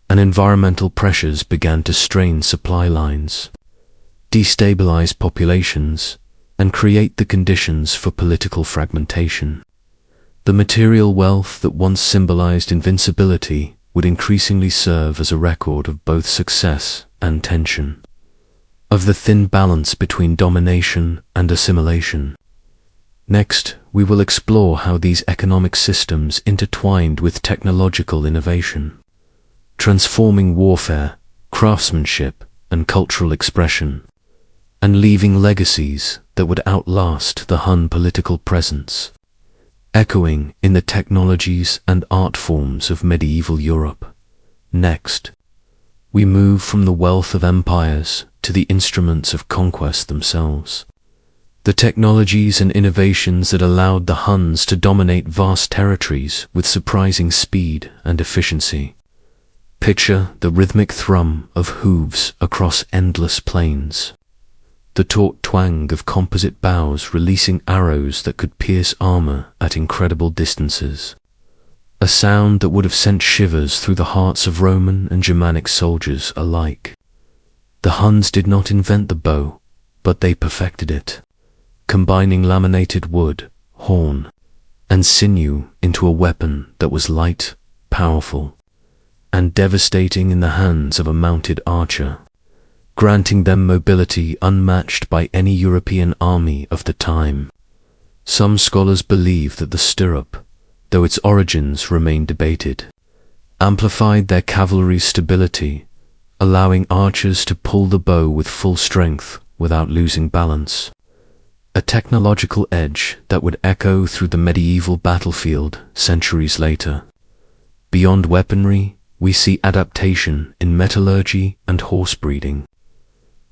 and environmental pressures began to strain supply lines, destabilize populations, and create the conditions for political fragmentation. The material wealth that once symbolized invincibility would increasingly serve as a record of both success and tension, of the thin balance between domination and assimilation. Next, we will explore how these economic systems intertwined with technological innovation, transforming warfare, craftsmanship, and cultural expression, and leaving legacies that would outlast the Hun political presence, echoing in the technologies and art forms of medieval Europe. Next, we move from the wealth of empires to the instruments of conquest themselves, the technologies and innovations that allowed the Huns to dominate vast territories with surprising speed and efficiency. Picture the rhythmic thrum of hooves across endless plains, the taut twang of composite bows releasing arrows that could pierce armor at incredible distances, a sound that would have sent shivers through the hearts of Roman and Germanic soldiers alike. The Huns did not invent the bow, but they perfected it, combining laminated wood, horn, and sinew into a weapon that was light, powerful, and devastating in the hands of a mounted archer, granting them mobility unmatched by any European army of the time. Some scholars believe that the stirrup, though its origins remain debated, amplified their cavalry's stability, allowing archers to pull the bow with full strength without losing balance. A technological edge that would echo through the medieval battlefield centuries later. Beyond weaponry, we see adaptation in metallurgy and horse breeding,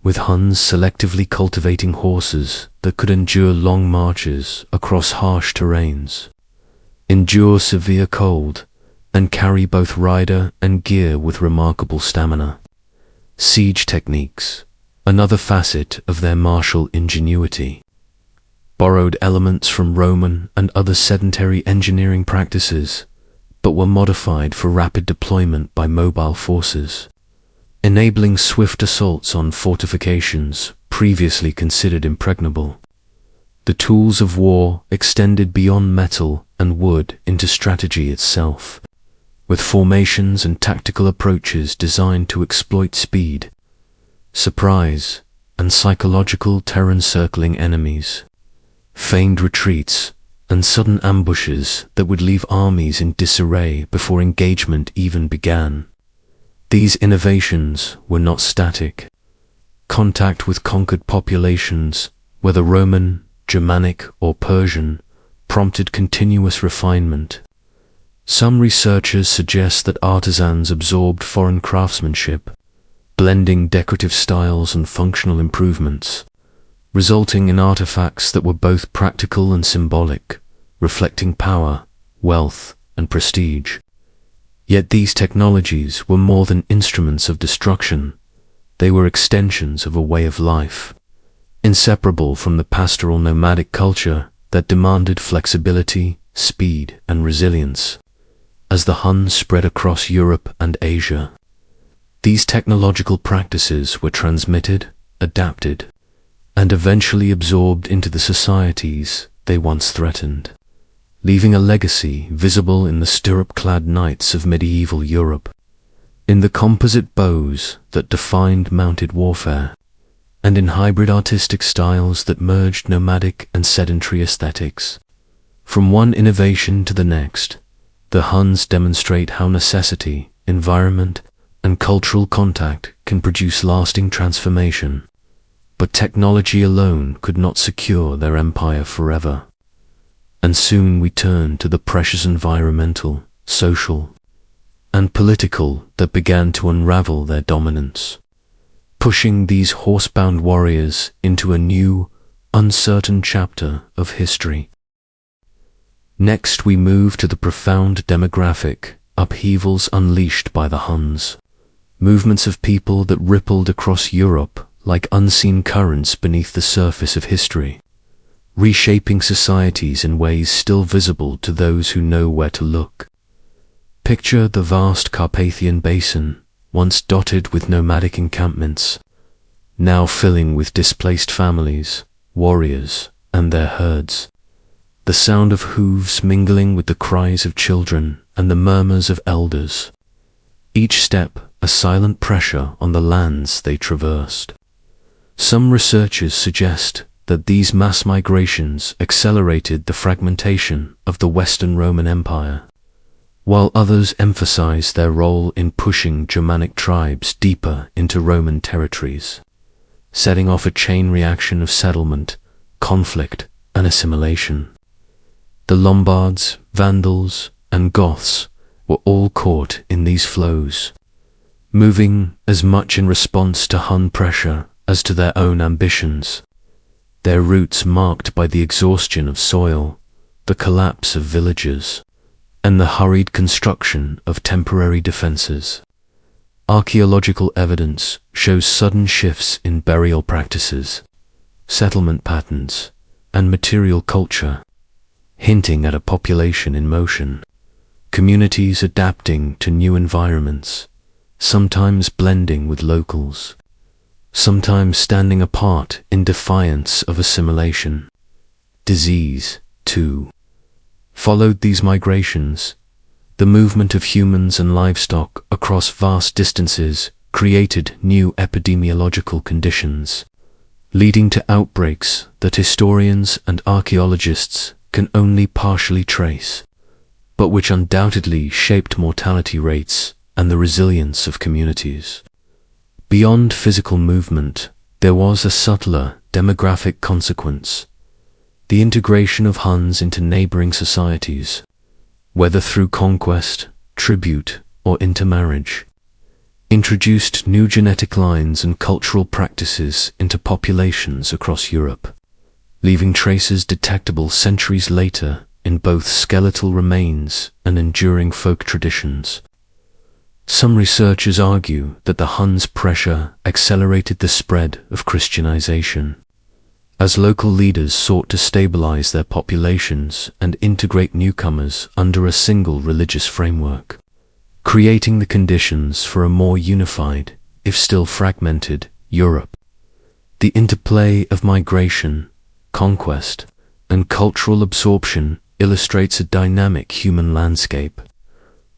with Huns selectively cultivating horses that could endure long marches across harsh terrains, endure severe cold, and carry both rider and gear with remarkable stamina. Siege techniques, another facet of their martial ingenuity, borrowed elements from Roman and other sedentary engineering practices, but were modified for rapid deployment by mobile forces, enabling swift assaults on fortifications previously considered impregnable. The tools of war extended beyond metal and wood into strategy itself, with formations and tactical approaches designed to exploit speed, surprise, and psychological terror-encircling enemies, feigned retreats, and sudden ambushes that would leave armies in disarray before engagement even began. These innovations were not static. Contact with conquered populations, whether Roman, Germanic, or Persian, prompted continuous refinement. Some researchers suggest that artisans absorbed foreign craftsmanship, blending decorative styles and functional improvements, resulting in artifacts that were both practical and symbolic, reflecting power, wealth, and prestige. Yet these technologies were more than instruments of destruction. They were extensions of a way of life, inseparable from the pastoral nomadic culture that demanded flexibility, speed, and resilience. As the Huns spread across Europe and Asia, these technological practices were transmitted, adapted, and eventually absorbed into the societies they once threatened, leaving a legacy visible in the stirrup-clad knights of medieval Europe, in the composite bows that defined mounted warfare, and in hybrid artistic styles that merged nomadic and sedentary aesthetics. From one innovation to the next, the Huns demonstrate how necessity, environment, and cultural contact can produce lasting transformation. But technology alone could not secure their empire forever. And soon we turn to the pressures environmental, social, and political that began to unravel their dominance, pushing these horse-bound warriors into a new, uncertain chapter of history. Next we move to the profound demographic upheavals unleashed by the Huns, movements of people that rippled across Europe like unseen currents beneath the surface of history, reshaping societies in ways still visible to those who know where to look. Picture the vast Carpathian Basin, once dotted with nomadic encampments, now filling with displaced families, warriors, and their herds. The sound of hooves mingling with the cries of children and the murmurs of elders. Each step a silent pressure on the lands they traversed. Some researchers suggest that these mass migrations accelerated the fragmentation of the Western Roman Empire, while others emphasize their role in pushing Germanic tribes deeper into Roman territories, setting off a chain reaction of settlement, conflict, and assimilation. The Lombards, Vandals, and Goths were all caught in these flows, moving as much in response to Hun pressure as to their own ambitions, their routes marked by the exhaustion of soil, the collapse of villages, and the hurried construction of temporary defenses. Archaeological evidence shows sudden shifts in burial practices, settlement patterns, and material culture, hinting at a population in motion, communities adapting to new environments, sometimes blending with locals, sometimes standing apart in defiance of assimilation. Disease, too, followed these migrations. The movement of humans and livestock across vast distances created new epidemiological conditions, leading to outbreaks that historians and archaeologists can only partially trace, but which undoubtedly shaped mortality rates and the resilience of communities. Beyond physical movement, there was a subtler demographic consequence: the integration of Huns into neighboring societies, whether through conquest, tribute, or intermarriage, introduced new genetic lines and cultural practices into populations across Europe, leaving traces detectable centuries later in both skeletal remains and enduring folk traditions. Some researchers argue that the Huns' pressure accelerated the spread of Christianization, as local leaders sought to stabilize their populations and integrate newcomers under a single religious framework, creating the conditions for a more unified, if still fragmented, Europe. The interplay of migration, conquest, and cultural absorption illustrates a dynamic human landscape,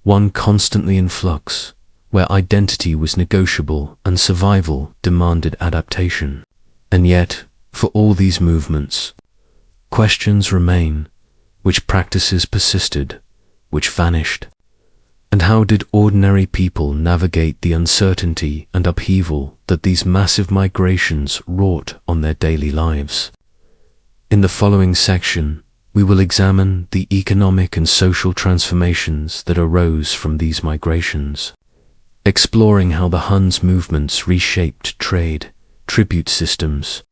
one constantly in flux, where identity was negotiable and survival demanded adaptation. And yet, for all these movements, questions remain: which practices persisted, which vanished, and how did ordinary people navigate the uncertainty and upheaval that these massive migrations wrought on their daily lives? In the following section, we will examine the economic and social transformations that arose from these migrations, exploring how the Huns' movements reshaped trade, tribute systems,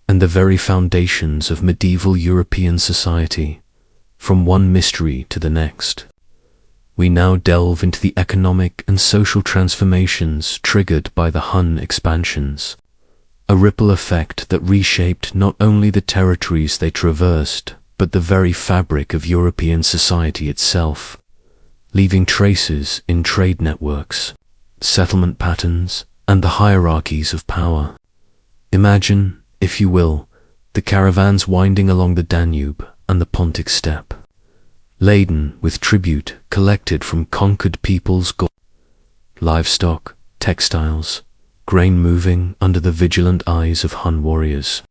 and the very foundations of medieval European society, from one mystery to the next. We now delve into the economic and social transformations triggered by the Hun expansions, a ripple effect that reshaped not only the territories they traversed, but the very fabric of European society itself, leaving traces in trade networks, settlement patterns, and the hierarchies of power. Imagine, if you will, the caravans winding along the Danube and the Pontic steppe, laden with tribute collected from conquered peoples, livestock, textiles, grain moving under the vigilant eyes of Hun warriors,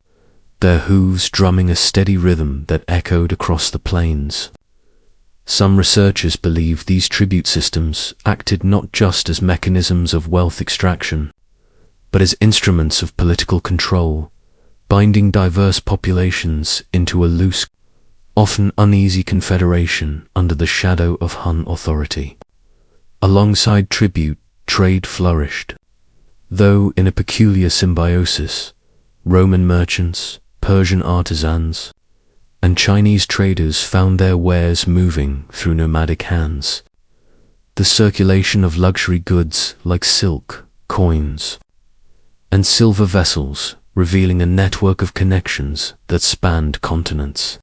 their hooves drumming a steady rhythm that echoed across the plains. Some researchers believe these tribute systems acted not just as mechanisms of wealth extraction, but as instruments of political control, binding diverse populations into a loose, often uneasy confederation under the shadow of Hun authority. Alongside tribute, trade flourished, though in a peculiar symbiosis. Roman merchants, Persian artisans, and Chinese traders found their wares moving through nomadic hands. The circulation of luxury goods like silk, coins, and silver vessels, revealing a network of connections that spanned continents.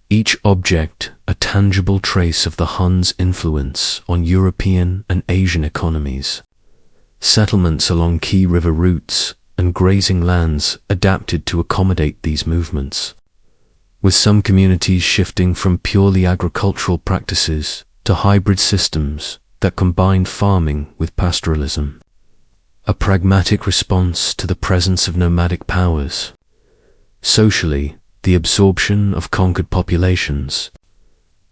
Each object a tangible trace of the Huns' influence on European and Asian economies. Settlements along key river routes, and grazing lands adapted to accommodate these movements, with some communities shifting from purely agricultural practices to hybrid systems that combined farming with pastoralism. A pragmatic response to the presence of nomadic powers. Socially, the absorption of conquered populations,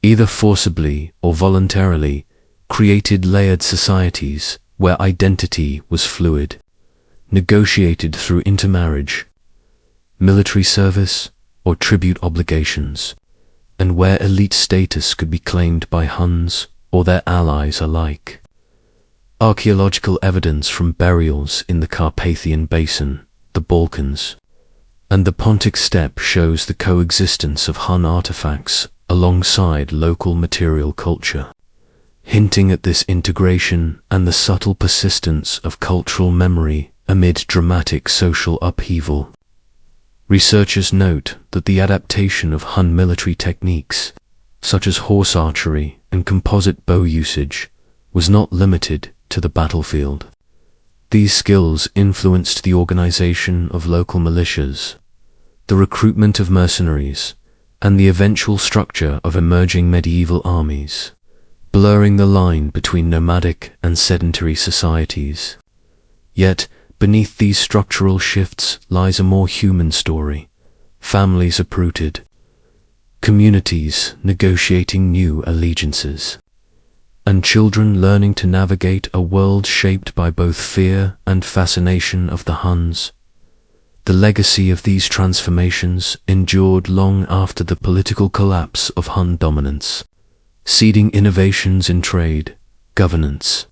either forcibly or voluntarily, created layered societies where identity was fluid, negotiated through intermarriage, military service, or tribute obligations, and where elite status could be claimed by Huns or their allies alike. Archaeological evidence from burials in the Carpathian Basin, the Balkans, and the Pontic steppe shows the coexistence of Hun artifacts alongside local material culture, hinting at this integration and the subtle persistence of cultural memory amid dramatic social upheaval. Researchers note that the adaptation of Hun military techniques, such as horse archery and composite bow usage, was not limited to the battlefield. These skills influenced the organization of local militias, the recruitment of mercenaries, and the eventual structure of emerging medieval armies, blurring the line between nomadic and sedentary societies. Yet, beneath these structural shifts lies a more human story. Families uprooted, communities negotiating new allegiances, and children learning to navigate a world shaped by both fear and fascination of the Huns. The legacy of these transformations endured long after the political collapse of Hun dominance, seeding innovations in trade, governance,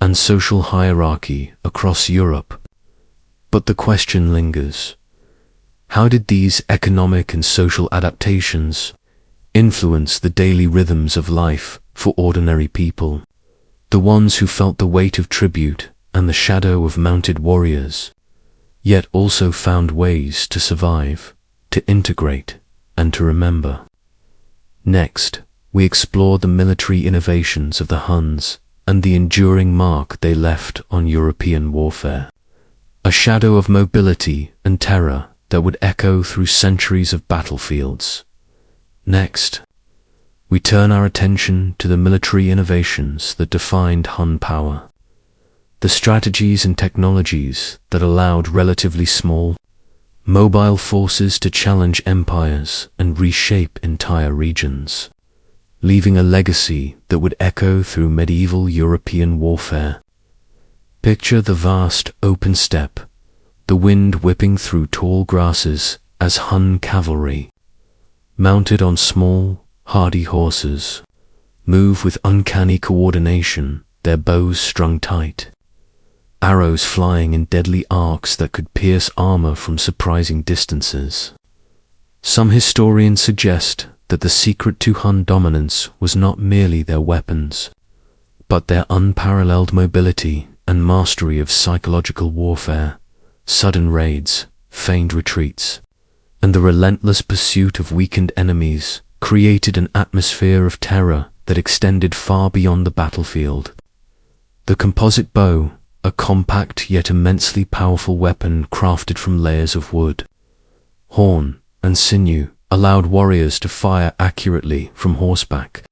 and social hierarchy across Europe. But the question lingers: how did these economic and social adaptations influence the daily rhythms of life for ordinary people, the ones who felt the weight of tribute and the shadow of mounted warriors, yet also found ways to survive, to integrate, and to remember? Next, we explore the military innovations of the Huns and the enduring mark they left on European warfare, a shadow of mobility and terror that would echo through centuries of battlefields. Next, we turn our attention to the military innovations that defined Hun power, the strategies and technologies that allowed relatively small, mobile forces to challenge empires and reshape entire regions, leaving a legacy that would echo through medieval European warfare. Picture the vast open steppe, the wind whipping through tall grasses as Hun cavalry, mounted on small, hardy horses, move with uncanny coordination, their bows strung tight, arrows flying in deadly arcs that could pierce armor from surprising distances. Some historians suggest that the secret to Hun dominance was not merely their weapons, but their unparalleled mobility and mastery of psychological warfare, sudden raids, feigned retreats, and the relentless pursuit of weakened enemies created an atmosphere of terror that extended far beyond the battlefield. The composite bow, a compact yet immensely powerful weapon crafted from layers of wood, horn, and sinew, allowed warriors to fire accurately from horseback,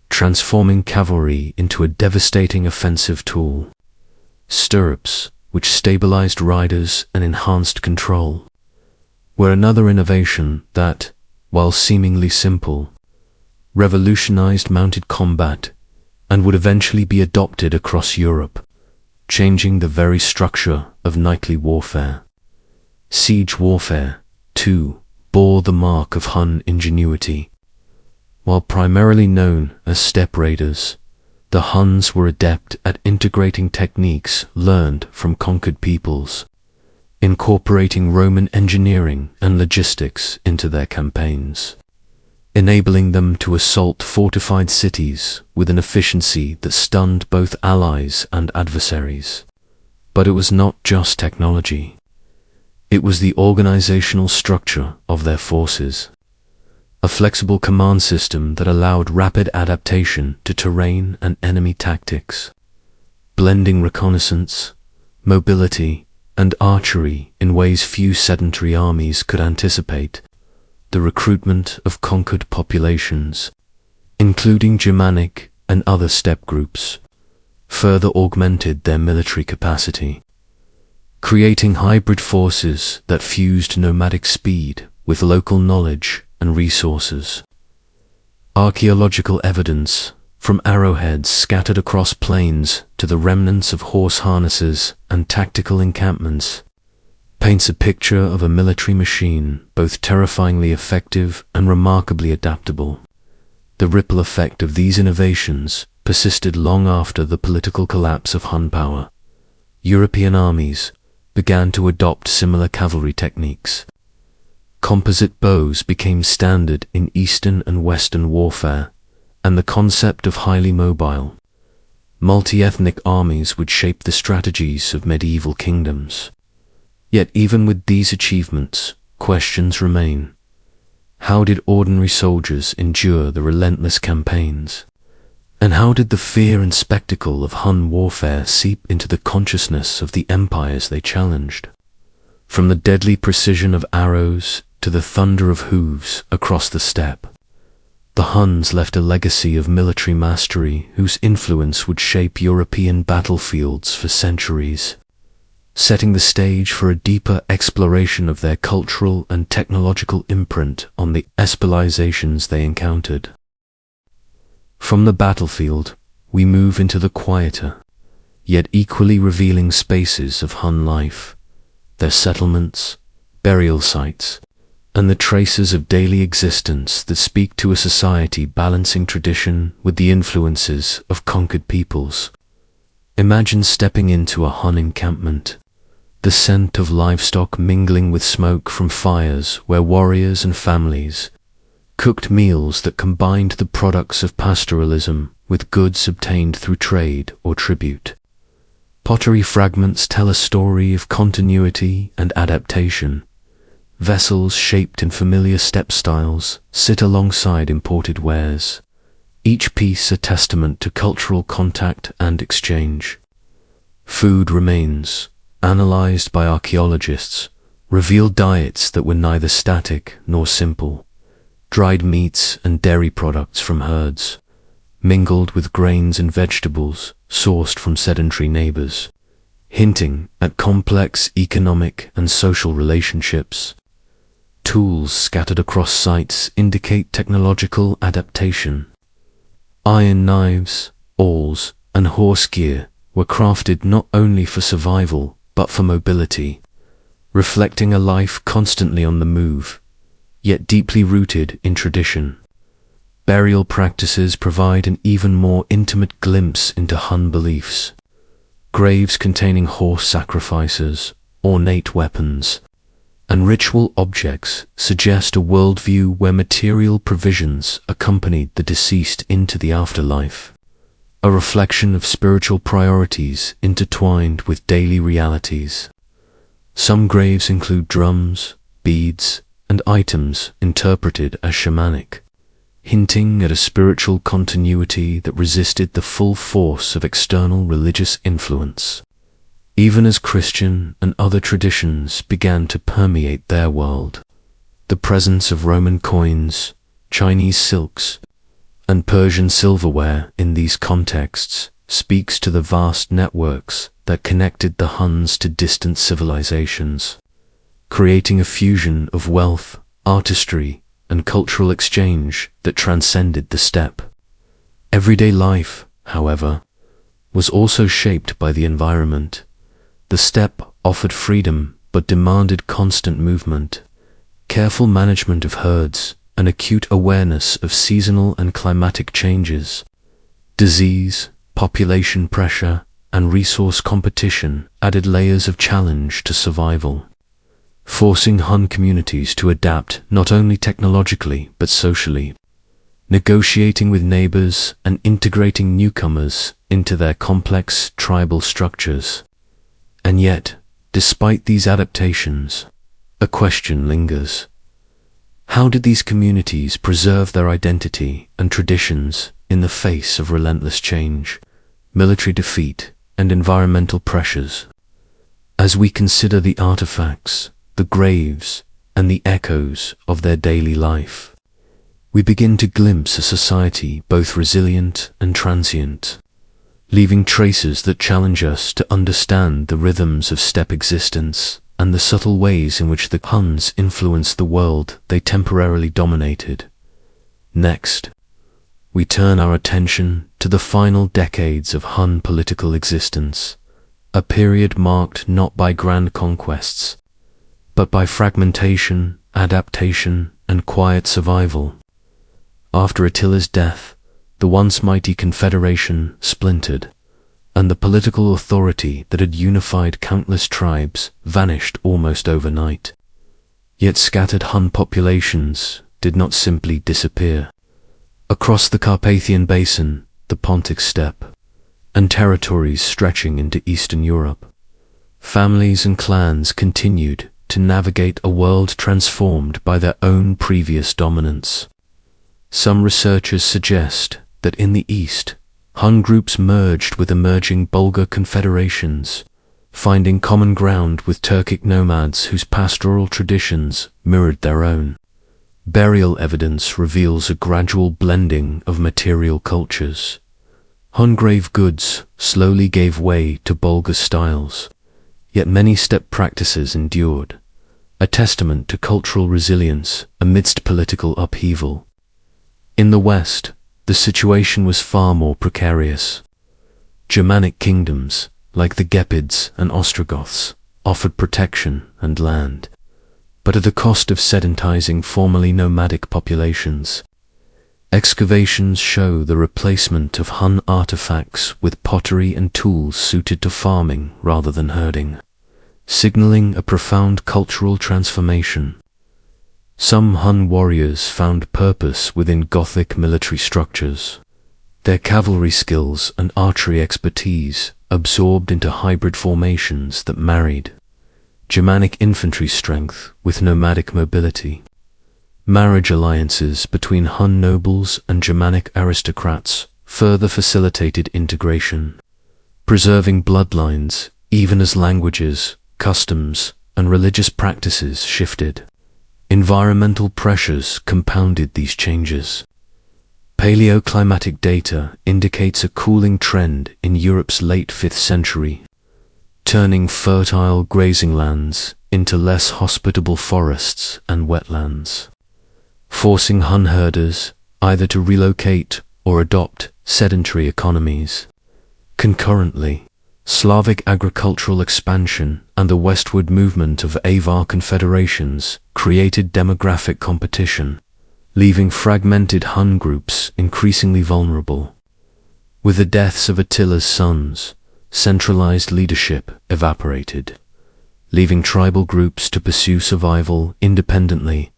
transforming cavalry into a devastating offensive tool. Stirrups, which stabilized riders and enhanced control, were another innovation that, while seemingly simple, revolutionized mounted combat and would eventually be adopted across Europe, changing the very structure of knightly warfare. Siege warfare, too, bore the mark of Hun ingenuity. While primarily known as steppe raiders, the Huns were adept at integrating techniques learned from conquered peoples, incorporating Roman engineering and logistics into their campaigns, enabling them to assault fortified cities with an efficiency that stunned both allies and adversaries. But it was not just technology. It was the organizational structure of their forces, a flexible command system that allowed rapid adaptation to terrain and enemy tactics, blending reconnaissance, mobility, and archery in ways few sedentary armies could anticipate. The recruitment of conquered populations, including Germanic and other steppe groups, further augmented their military capacity, creating hybrid forces that fused nomadic speed with local knowledge and resources. Archaeological evidence, from arrowheads scattered across plains to the remnants of horse harnesses and tactical encampments, paints a picture of a military machine both terrifyingly effective and remarkably adaptable. The ripple effect of these innovations persisted long after the political collapse of Hun power. European armies began to adopt similar cavalry techniques. Composite bows became standard in Eastern and Western warfare, and the concept of highly mobile, multi-ethnic armies would shape the strategies of medieval kingdoms. Yet even with these achievements, questions remain. How did ordinary soldiers endure the relentless campaigns? And how did the fear and spectacle of Hun warfare seep into the consciousness of the empires they challenged? From the deadly precision of arrows to the thunder of hooves across the steppe, the Huns left a legacy of military mastery whose influence would shape European battlefields for centuries, setting the stage for a deeper exploration of their cultural and technological imprint on the civilizations they encountered. From the battlefield, we move into the quieter, yet equally revealing spaces of Hun life, their settlements, burial sites, and the traces of daily existence that speak to a society balancing tradition with the influences of conquered peoples. Imagine stepping into a Hun encampment, the scent of livestock mingling with smoke from fires where warriors and families cooked meals that combined the products of pastoralism with goods obtained through trade or tribute. Pottery fragments tell a story of continuity and adaptation. Vessels shaped in familiar steppe styles sit alongside imported wares, each piece a testament to cultural contact and exchange. Food remains, analyzed by archaeologists, reveal diets that were neither static nor simple. Dried meats and dairy products from herds, mingled with grains and vegetables sourced from sedentary neighbors, hinting at complex economic and social relationships. Tools scattered across sites indicate technological adaptation. Iron knives, awls, and horse gear were crafted not only for survival but for mobility, reflecting a life constantly on the move, yet deeply rooted in tradition. Burial practices provide an even more intimate glimpse into Hun beliefs. Graves containing horse sacrifices, ornate weapons, and ritual objects suggest a worldview where material provisions accompanied the deceased into the afterlife, a reflection of spiritual priorities intertwined with daily realities. Some graves include drums, beads, and items interpreted as shamanic, hinting at a spiritual continuity that resisted the full force of external religious influence. Even as Christian and other traditions began to permeate their world, the presence of Roman coins, Chinese silks, and Persian silverware in these contexts speaks to the vast networks that connected the Huns to distant civilizations, creating a fusion of wealth, artistry, and cultural exchange that transcended the steppe. Everyday life, however, was also shaped by the environment. The steppe offered freedom but demanded constant movement, careful management of herds, and acute awareness of seasonal and climatic changes. Disease, population pressure, and resource competition added layers of challenge to survival, forcing Hun communities to adapt not only technologically but socially, negotiating with neighbors and integrating newcomers into their complex tribal structures. And yet, despite these adaptations, a question lingers. How did these communities preserve their identity and traditions in the face of relentless change, military defeat, and environmental pressures? As we consider the artifacts, the graves, and the echoes of their daily life, we begin to glimpse a society both resilient and transient, leaving traces that challenge us to understand the rhythms of steppe existence and the subtle ways in which the Huns influenced the world they temporarily dominated. Next, we turn our attention to the final decades of Hun political existence, a period marked not by grand conquests, but by fragmentation, adaptation, and quiet survival. After Attila's death, the once mighty confederation splintered, and the political authority that had unified countless tribes vanished almost overnight. Yet scattered Hun populations did not simply disappear. Across the Carpathian Basin, the Pontic steppe, and territories stretching into Eastern Europe, families and clans continued to navigate a world transformed by their own previous dominance. Some researchers suggest that in the East, Hun groups merged with emerging Bulgar confederations, finding common ground with Turkic nomads whose pastoral traditions mirrored their own. Burial evidence reveals a gradual blending of material cultures. Hun grave goods slowly gave way to Bulgar styles, yet many steppe practices endured, a testament to cultural resilience amidst political upheaval. In the West, the situation was far more precarious. Germanic kingdoms, like the Gepids and Ostrogoths, offered protection and land, but at the cost of sedentizing formerly nomadic populations. Excavations show the replacement of Hun artifacts with pottery and tools suited to farming rather than herding, signaling a profound cultural transformation. Some Hun warriors found purpose within Gothic military structures, their cavalry skills and archery expertise absorbed into hybrid formations that married Germanic infantry strength with nomadic mobility. Marriage alliances between Hun nobles and Germanic aristocrats further facilitated integration, preserving bloodlines even as languages, customs, and religious practices shifted. Environmental pressures compounded these changes. Paleoclimatic data indicates a cooling trend in Europe's late 5th century, turning fertile grazing lands into less hospitable forests and wetlands, forcing Hun herders either to relocate or adopt sedentary economies. Concurrently, Slavic agricultural expansion and the westward movement of Avar confederations created demographic competition, leaving fragmented Hun groups increasingly vulnerable. With the deaths of Attila's sons, centralized leadership evaporated, leaving tribal groups to pursue survival independently,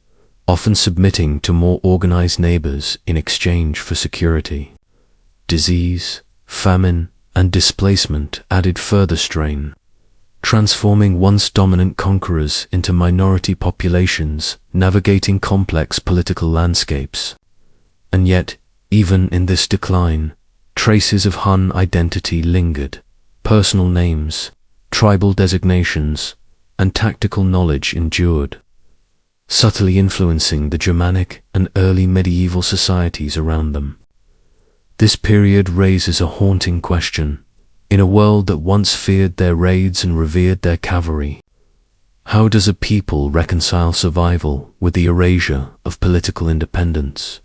often submitting to more organized neighbors in exchange for security. Disease, famine, and displacement added further strain, transforming once dominant conquerors into minority populations navigating complex political landscapes. And yet, even in this decline, traces of Hun identity lingered. Personal names, tribal designations, and tactical knowledge endured, subtly influencing the Germanic and early medieval societies around them. This period raises a haunting question. In a world that once feared their raids and revered their cavalry, how does a people reconcile survival with the erasure of political independence?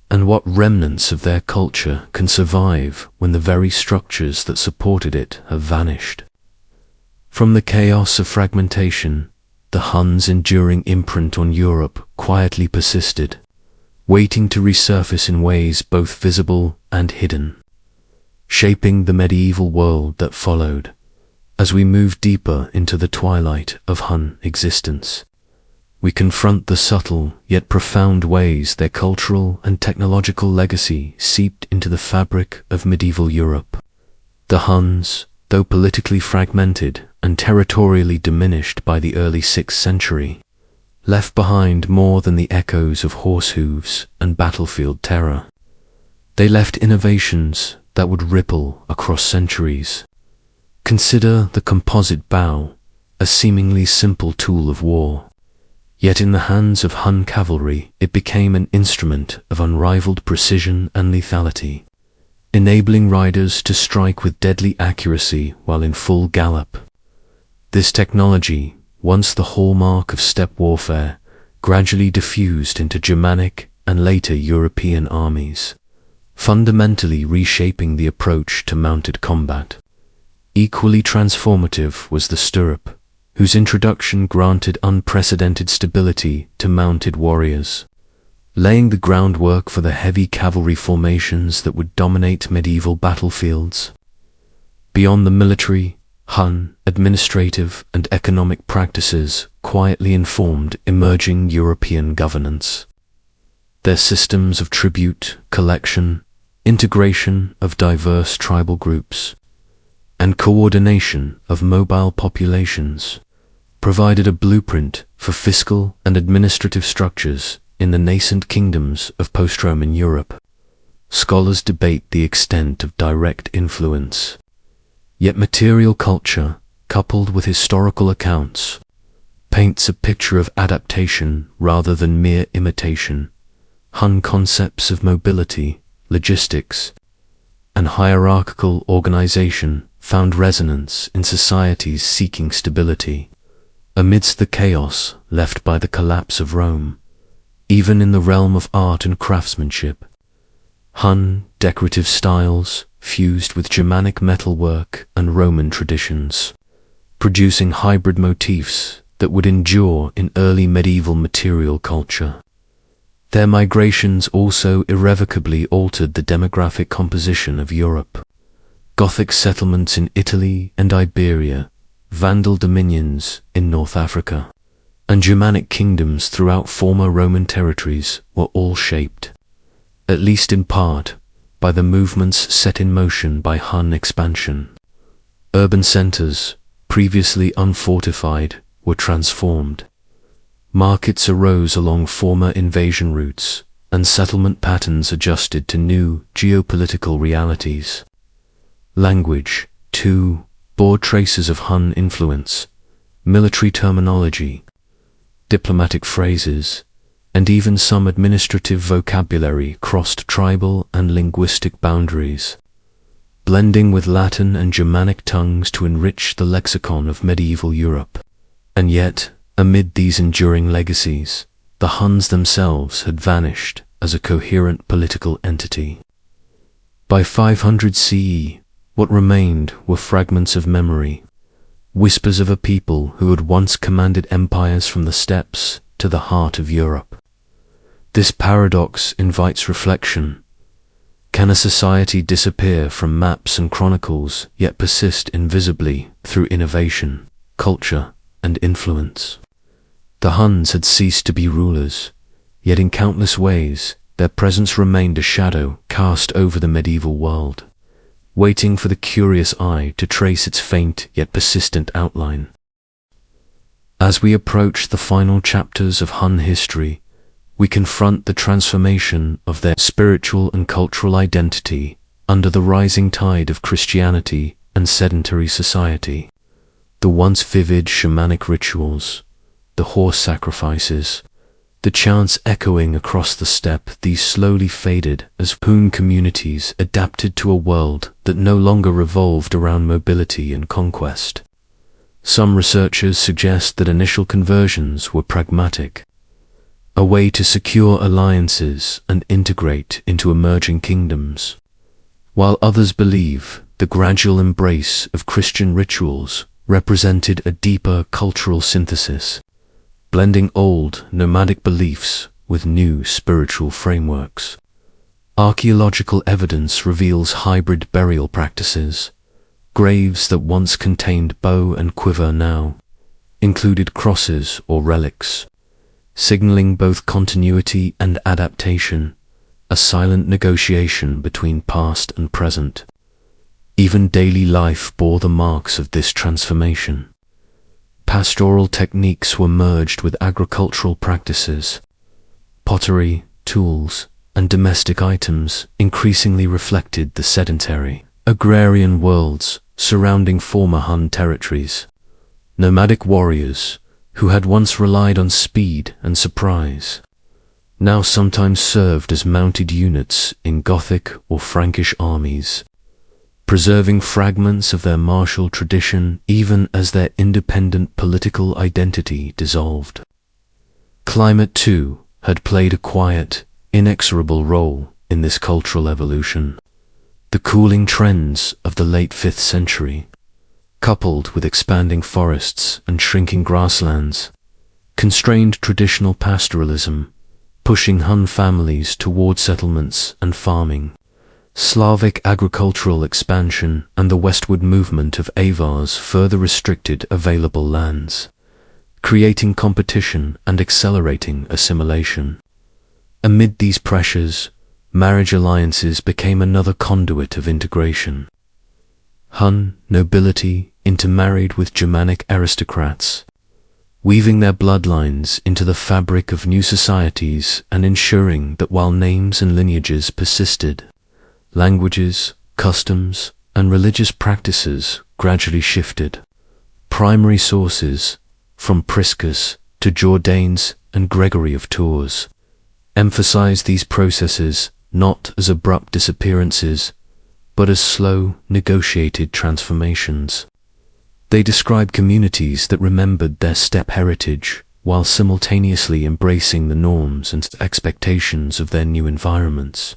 And what remnants of their culture can survive when the very structures that supported it have vanished? From the chaos of fragmentation, the Huns' enduring imprint on Europe quietly persisted, waiting to resurface in ways both visible and hidden, shaping the medieval world that followed. As we move deeper into the twilight of Hun existence, we confront the subtle yet profound ways their cultural and technological legacy seeped into the fabric of medieval Europe. The Huns, though politically fragmented and territorially diminished by the early 6th century, left behind more than the echoes of horse hooves and battlefield terror. They left innovations that would ripple across centuries. Consider the composite bow, a seemingly simple tool of war. Yet in the hands of Hun cavalry, it became an instrument of unrivaled precision and lethality, enabling riders to strike with deadly accuracy while in full gallop. This technology, once the hallmark of steppe warfare, gradually diffused into Germanic and later European armies, fundamentally reshaping the approach to mounted combat. Equally transformative was the stirrup, whose introduction granted unprecedented stability to mounted warriors, laying the groundwork for the heavy cavalry formations that would dominate medieval battlefields. Beyond the military, Hun administrative and economic practices quietly informed emerging European governance. Their systems of tribute, collection, integration of diverse tribal groups, and coordination of mobile populations provided a blueprint for fiscal and administrative structures in the nascent kingdoms of post-Roman Europe. Scholars debate the extent of direct influence, yet material culture, coupled with historical accounts, paints a picture of adaptation rather than mere imitation. Hun concepts of mobility, logistics, and hierarchical organization found resonance in societies seeking stability. Amidst the chaos left by the collapse of Rome, even in the realm of art and craftsmanship, Hun decorative styles fused with Germanic metalwork and Roman traditions, producing hybrid motifs that would endure in early medieval material culture. Their migrations also irrevocably altered the demographic composition of Europe. Gothic settlements in Italy and Iberia, Vandal dominions in North Africa, and Germanic kingdoms throughout former Roman territories were all shaped, at least in part, by the movements set in motion by Hun expansion. Urban centers, previously unfortified, were transformed. Markets arose along former invasion routes, and settlement patterns adjusted to new geopolitical realities. Language, too, bore traces of Hun influence. Military terminology, diplomatic phrases, and even some administrative vocabulary crossed tribal and linguistic boundaries, blending with Latin and Germanic tongues to enrich the lexicon of medieval Europe. And yet, amid these enduring legacies, the Huns themselves had vanished as a coherent political entity. By 500 CE, what remained were fragments of memory, whispers of a people who had once commanded empires from the steppes to the heart of Europe. This paradox invites reflection. Can a society disappear from maps and chronicles, yet persist invisibly through innovation, culture, and influence? The Huns had ceased to be rulers, yet in countless ways their presence remained a shadow cast over the medieval world, waiting for the curious eye to trace its faint yet persistent outline. As we approach the final chapters of Hun history, we confront the transformation of their spiritual and cultural identity under the rising tide of Christianity and sedentary society. The once vivid shamanic rituals, the horse sacrifices, the chants echoing across the steppe, these slowly faded as Hun communities adapted to a world that no longer revolved around mobility and conquest. Some researchers suggest that initial conversions were pragmatic, a way to secure alliances and integrate into emerging kingdoms, while others believe the gradual embrace of Christian rituals represented a deeper cultural synthesis, blending old nomadic beliefs with new spiritual frameworks. Archaeological evidence reveals hybrid burial practices. Graves that once contained bow and quiver now included crosses or relics, signaling both continuity and adaptation, a silent negotiation between past and present. Even daily life bore the marks of this transformation. Pastoral techniques were merged with agricultural practices. Pottery, tools, and domestic items increasingly reflected the sedentary, agrarian worlds surrounding former Hun territories. nomadic warriors who had once relied on speed and surprise, now sometimes served as mounted units in Gothic or Frankish armies, preserving fragments of their martial tradition even as their independent political identity dissolved. Climate, too, had played a quiet, inexorable role in this cultural evolution. The cooling trends of the late 5th century, coupled with expanding forests and shrinking grasslands, constrained traditional pastoralism, pushing Hun families toward settlements and farming. Slavic agricultural expansion and the westward movement of Avars further restricted available lands, creating competition and accelerating assimilation. Amid these pressures, marriage alliances became another conduit of integration. Hun nobility intermarried with Germanic aristocrats, weaving their bloodlines into the fabric of new societies and ensuring that while names and lineages persisted, languages, customs, and religious practices gradually shifted. Primary sources, from Priscus to Jordanes and Gregory of Tours, emphasize these processes not as abrupt disappearances, but as slow, negotiated transformations. They describe communities that remembered their steppe heritage while simultaneously embracing the norms and expectations of their new environments.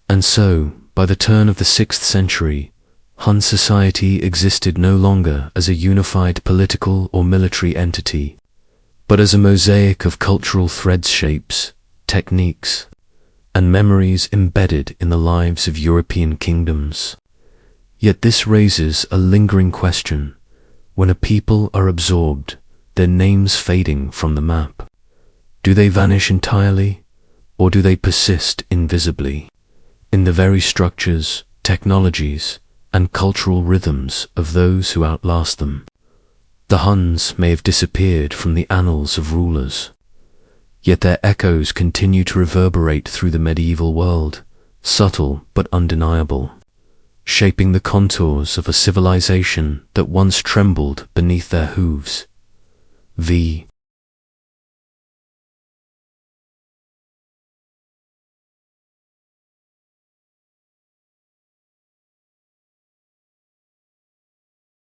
And so, by the turn of the 6th century, Hun society existed no longer as a unified political or military entity, but as a mosaic of cultural threads, shapes, techniques, and memories embedded in the lives of European kingdoms. Yet this raises a lingering question: when a people are absorbed, their names fading from the map, do they vanish entirely, or do they persist invisibly in the very structures, technologies, and cultural rhythms of those who outlast them? The Huns may have disappeared from the annals of rulers, yet their echoes continue to reverberate through the medieval world, subtle but undeniable, shaping the contours of a civilization that once trembled beneath their hooves. V.